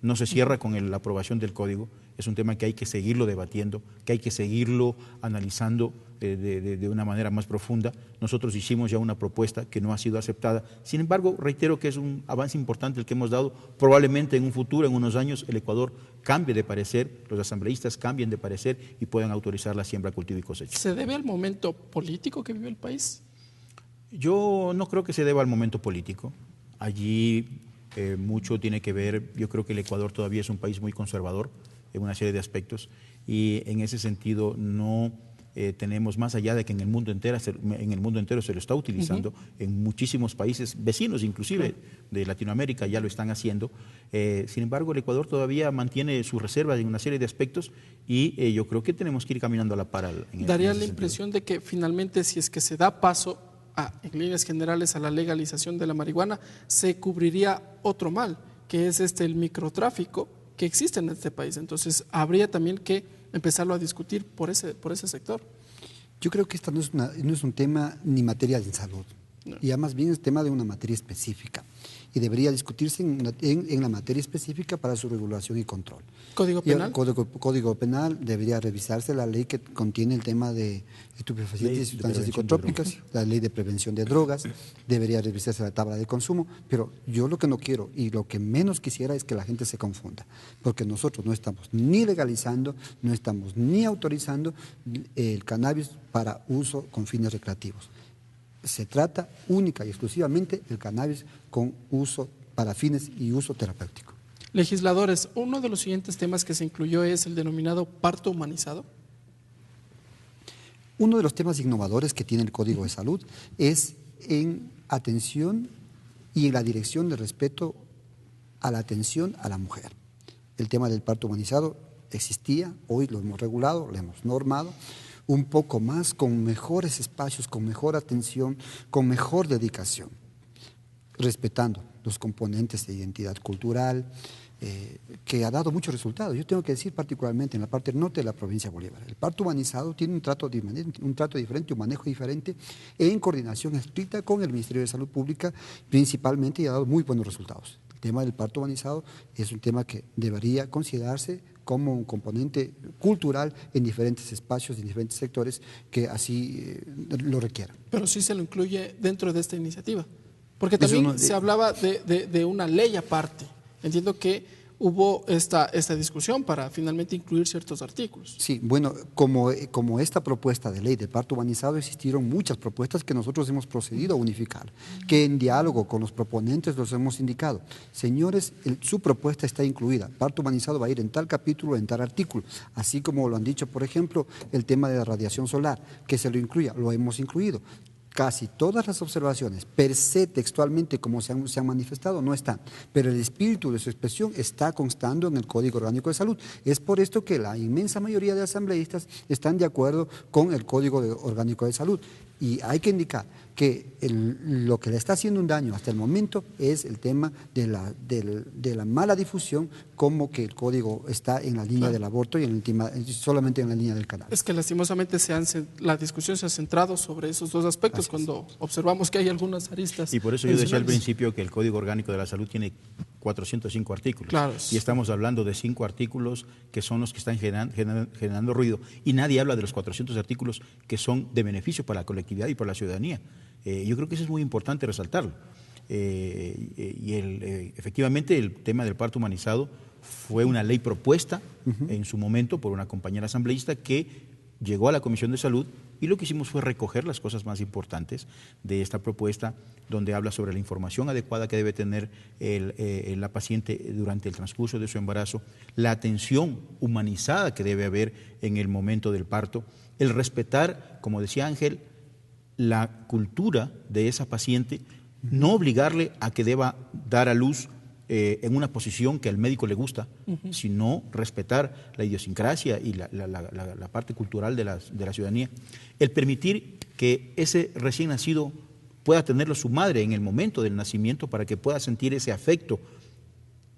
no se cierra con la aprobación del código, es un tema que hay que seguirlo debatiendo, que hay que seguirlo analizando de una manera más profunda. Nosotros hicimos ya una propuesta que no ha sido aceptada, sin embargo, reitero que es un avance importante el que hemos dado. Probablemente en un futuro, en unos años, el Ecuador cambie de parecer, los asambleístas cambien de parecer y puedan autorizar la siembra, cultivo y cosecha. ¿Se debe al momento político que vive el país? Yo no creo que se deba al momento político. Allí mucho tiene que ver, yo creo que el Ecuador todavía es un país muy conservador en una serie de aspectos y en ese sentido no tenemos, más allá de que en el mundo entero se lo está utilizando, en muchísimos países vecinos inclusive de Latinoamérica ya lo están haciendo. Sin embargo, el Ecuador todavía mantiene sus reservas en una serie de aspectos y yo creo que tenemos que ir caminando a la par. Daría la impresión de que finalmente, si es que se da paso en líneas generales a la legalización de la marihuana, se cubriría otro mal, que es el microtráfico que existe en este país. Entonces, habría también que empezarlo a discutir por ese sector. Yo creo que esto no es un tema ni materia de salud, ya más bien es tema de una materia específica y debería discutirse en la materia específica para su regulación y control. ¿Código penal? Código penal, debería revisarse la ley que contiene el tema de estupefacientes y sustancias psicotrópicas, la ley de prevención de drogas, debería revisarse la tabla de consumo, pero yo lo que no quiero y lo que menos quisiera es que la gente se confunda, porque nosotros no estamos ni legalizando, no estamos ni autorizando el cannabis para uso con fines recreativos. Se trata única y exclusivamente del cannabis con uso para fines y uso terapéutico. Legisladores, uno de los siguientes temas que se incluyó es el denominado parto humanizado. Uno de los temas innovadores que tiene el Código de Salud es en atención y en la dirección de respeto a la atención a la mujer. El tema del parto humanizado existía, hoy lo hemos regulado, lo hemos normado, un poco más, con mejores espacios, con mejor atención, con mejor dedicación, respetando los componentes de identidad cultural, que ha dado muchos resultados. Yo tengo que decir particularmente en la parte norte de la provincia de Bolívar, el parto humanizado tiene un trato diferente, un manejo diferente, en coordinación estricta con el Ministerio de Salud Pública principalmente, y ha dado muy buenos resultados. El tema del parto humanizado es un tema que debería considerarse como un componente cultural en diferentes espacios, en diferentes sectores que así lo requieran. Pero sí se lo incluye dentro de esta iniciativa, porque también se hablaba de una ley aparte. Entiendo que hubo esta discusión para finalmente incluir ciertos artículos. Sí, bueno, como esta propuesta de ley de parto humanizado, existieron muchas propuestas que nosotros hemos procedido a unificar, que en diálogo con los proponentes los hemos indicado. Señores, su propuesta está incluida, parto humanizado va a ir en tal capítulo, en tal artículo, así como lo han dicho, por ejemplo, el tema de la radiación solar, que se lo incluya, lo hemos incluido. casi todas las observaciones, per se textualmente como se han manifestado, no están, pero el espíritu de su expresión está constando en el Código Orgánico de Salud. Es por esto que la inmensa mayoría de asambleístas están de acuerdo con el Código Orgánico de Salud. Y hay que indicar que lo que le está haciendo un daño hasta el momento es el tema de la mala difusión, como que el código está en la línea del aborto y solamente en la línea del cannabis. Es que lastimosamente la discusión se ha centrado sobre esos dos aspectos cuando observamos que hay algunas aristas. Y por eso yo decía al principio que el Código Orgánico de la Salud tiene 405 artículos. Claro. Y estamos hablando de 5 artículos que son los que están generando ruido. Y nadie habla de los 400 artículos que son de beneficio para la colectividad y para la ciudadanía. Yo creo que eso es muy importante resaltarlo. Efectivamente, el tema del parto humanizado fue una ley propuesta en su momento por una compañera asambleísta que llegó a la Comisión de Salud, y lo que hicimos fue recoger las cosas más importantes de esta propuesta, donde habla sobre la información adecuada que debe tener la paciente durante el transcurso de su embarazo, la atención humanizada que debe haber en el momento del parto, el respetar, como decía Ángel, la cultura de esa paciente, no obligarle a que deba dar a luz en una posición que al médico le gusta, sino respetar la idiosincrasia y la parte cultural de la ciudadanía. El permitir que ese recién nacido pueda tenerlo su madre en el momento del nacimiento para que pueda sentir ese afecto,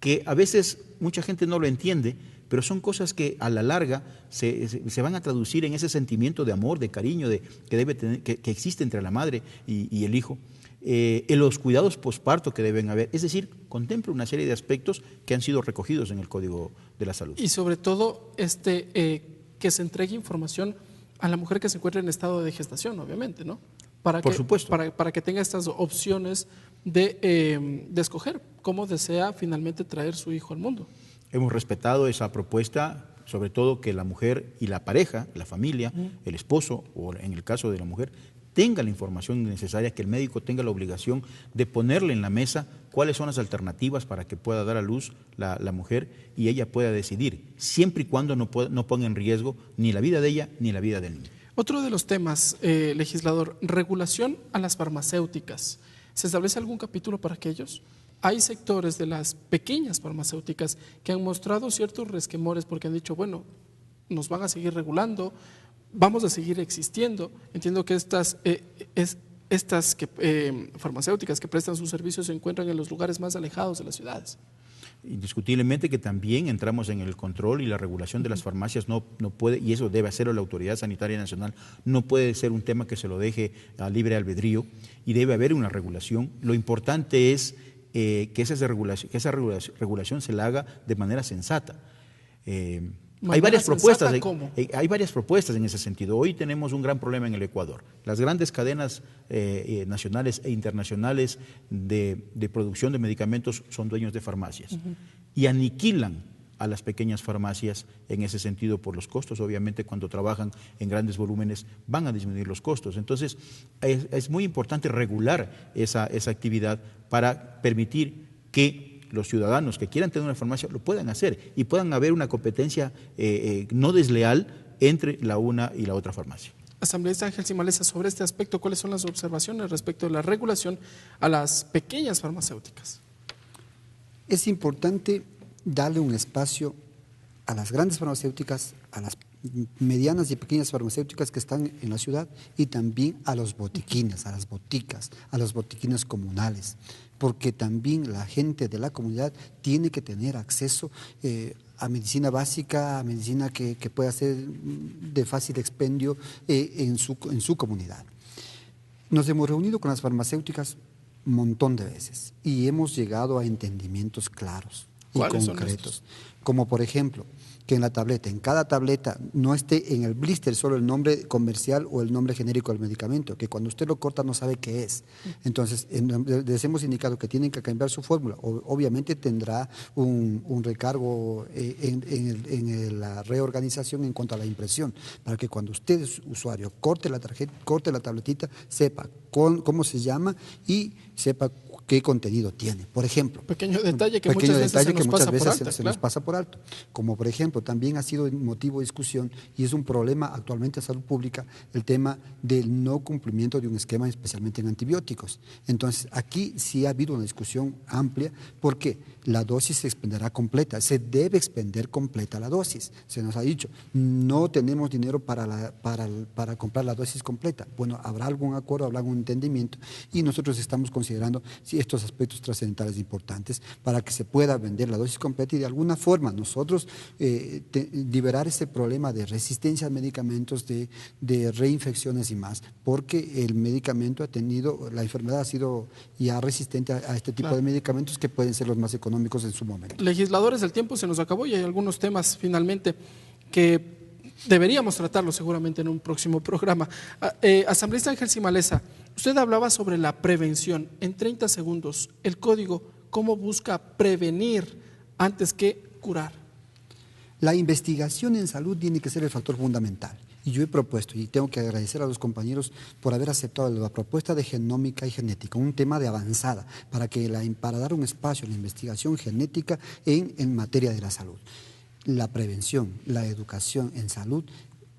que a veces mucha gente no lo entiende, pero son cosas que a la larga se van a traducir en ese sentimiento de amor, de cariño que existe entre la madre y el hijo. En los cuidados posparto que deben haber, es decir, contempla una serie de aspectos que han sido recogidos en el Código de la Salud. Y sobre todo que se entregue información a la mujer que se encuentra en estado de gestación, obviamente, ¿no? Por supuesto. Para que tenga estas opciones de escoger cómo desea finalmente traer su hijo al mundo. Hemos respetado esa propuesta, sobre todo que la mujer y la pareja, la familia, el esposo, o en el caso de la mujer, tenga la información necesaria, que el médico tenga la obligación de ponerle en la mesa cuáles son las alternativas para que pueda dar a luz la mujer y ella pueda decidir, siempre y cuando no ponga en riesgo ni la vida de ella ni la vida del niño. Otro de los temas, legislador, regulación a las farmacéuticas. ¿Se establece algún capítulo para aquellos? Hay sectores de las pequeñas farmacéuticas que han mostrado ciertos resquemores porque han dicho, bueno, nos van a seguir regulando, vamos a seguir existiendo. Entiendo que estas farmacéuticas que prestan sus servicios se encuentran en los lugares más alejados de las ciudades. Indiscutiblemente que también entramos en el control y la regulación de las farmacias no puede, y eso debe hacerlo la Autoridad Sanitaria Nacional, no puede ser un tema que se lo deje a libre albedrío y debe haber una regulación. Lo importante es que esa regulación se la haga de manera sensata. Hay varias propuestas en ese sentido. Hoy tenemos un gran problema en el Ecuador. Las grandes cadenas nacionales e internacionales de producción de medicamentos son dueños de farmacias y aniquilan a las pequeñas farmacias en ese sentido por los costos. Obviamente, cuando trabajan en grandes volúmenes van a disminuir los costos. Entonces, es muy importante regular esa actividad para permitir que los ciudadanos que quieran tener una farmacia lo puedan hacer y puedan haber una competencia no desleal entre la una y la otra farmacia. Asambleísta Ángel Simalesa, sobre este aspecto, ¿cuáles son las observaciones respecto de la regulación a las pequeñas farmacéuticas? Es importante darle un espacio a las grandes farmacéuticas, a las medianas y pequeñas farmacéuticas que están en la ciudad y también a los botiquines, a las boticas, a los botiquines comunales, porque también la gente de la comunidad tiene que tener acceso a medicina básica, a medicina que pueda ser de fácil expendio en su comunidad. Nos hemos reunido con las farmacéuticas un montón de veces y hemos llegado a entendimientos claros y concretos, como por ejemplo que en cada tableta no esté en el blister solo el nombre comercial o el nombre genérico del medicamento, que cuando usted lo corta no sabe qué es. Entonces, les hemos indicado que tienen que cambiar su fórmula. Obviamente tendrá un recargo en la reorganización en cuanto a la impresión, para que cuando usted, usuario, corte la tabletita, sepa cómo se llama y sepa qué contenido tiene. Por ejemplo, pequeño detalle que muchas veces que muchas veces se nos pasa por alto. Como por ejemplo, también ha sido motivo de discusión y es un problema actualmente de salud pública el tema del no cumplimiento de un esquema, especialmente en antibióticos. Entonces, aquí sí ha habido una discusión amplia porque la dosis se expenderá completa, se debe expender completa la dosis. Se nos ha dicho, no tenemos dinero para comprar la dosis completa. Bueno, habrá algún acuerdo, habrá algún entendimiento y nosotros estamos considerando estos aspectos trascendentales importantes para que se pueda vender la dosis completa y de alguna forma nosotros liberar ese problema de resistencia a medicamentos, de reinfecciones y más, porque el medicamento la enfermedad ha sido ya resistente a este tipo de medicamentos que pueden ser los más económicos en su momento. Legisladores, el tiempo se nos acabó y hay algunos temas finalmente que deberíamos tratarlo seguramente en un próximo programa. Asambleísta Ángel Simalesa, usted hablaba sobre la prevención. En 30 segundos, el código, ¿cómo busca prevenir antes que curar? La investigación en salud tiene que ser el factor fundamental. Y yo he propuesto, y tengo que agradecer a los compañeros por haber aceptado la propuesta de genómica y genética, un tema de avanzada, para dar un espacio a la investigación genética en materia de la salud. La prevención, la educación en salud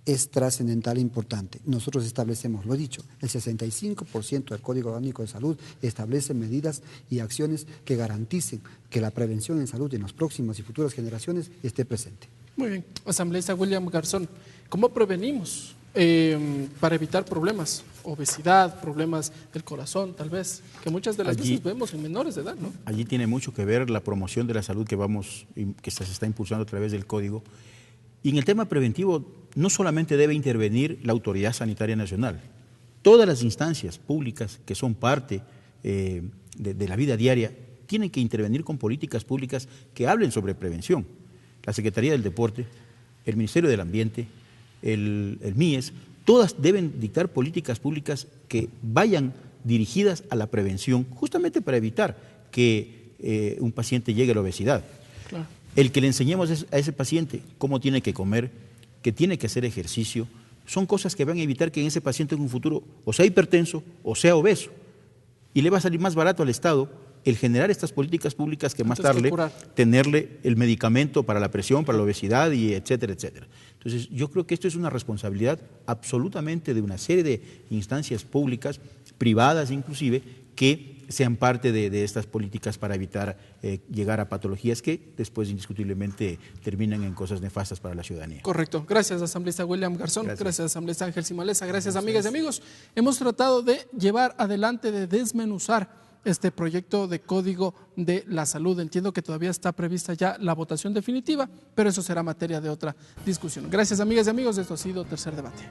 es trascendental e importante. Nosotros establecemos, lo he dicho, el 65% del Código Orgánico de Salud establece medidas y acciones que garanticen que la prevención en salud en las próximas y futuras generaciones esté presente. Muy bien. Asambleísta William Garzón, ¿cómo prevenimos para evitar problemas? Obesidad, problemas del corazón, tal vez, que muchas de las veces vemos en menores de edad, ¿no? Allí tiene mucho que ver la promoción de la salud que se está impulsando a través del código. Y en el tema preventivo no solamente debe intervenir la Autoridad Sanitaria Nacional, todas las instancias públicas que son parte de la vida diaria tienen que intervenir con políticas públicas que hablen sobre prevención. La Secretaría del Deporte, el Ministerio del Ambiente, el MIES, todas deben dictar políticas públicas que vayan dirigidas a la prevención, justamente para evitar que un paciente llegue a la obesidad. Claro. El que le enseñemos a ese paciente cómo tiene que comer, que tiene que hacer ejercicio, son cosas que van a evitar que en ese paciente en un futuro o sea hipertenso o sea obeso. Y le va a salir más barato al Estado el generar estas políticas públicas que más tarde tenerle el medicamento para la presión, para la obesidad y etcétera, etcétera. Entonces yo creo que esto es una responsabilidad absolutamente de una serie de instancias públicas, privadas inclusive, que sean parte de estas políticas para evitar llegar a patologías que después indiscutiblemente terminan en cosas nefastas para la ciudadanía. Correcto. Gracias, asambleísta William Garzón. Gracias, asambleísta Ángel Simalesa. Gracias, amigas y amigos. Hemos tratado de llevar adelante, de desmenuzar este proyecto de Código de la Salud. Entiendo que todavía está prevista ya la votación definitiva, pero eso será materia de otra discusión. Gracias, amigas y amigos. Esto ha sido Tercer Debate.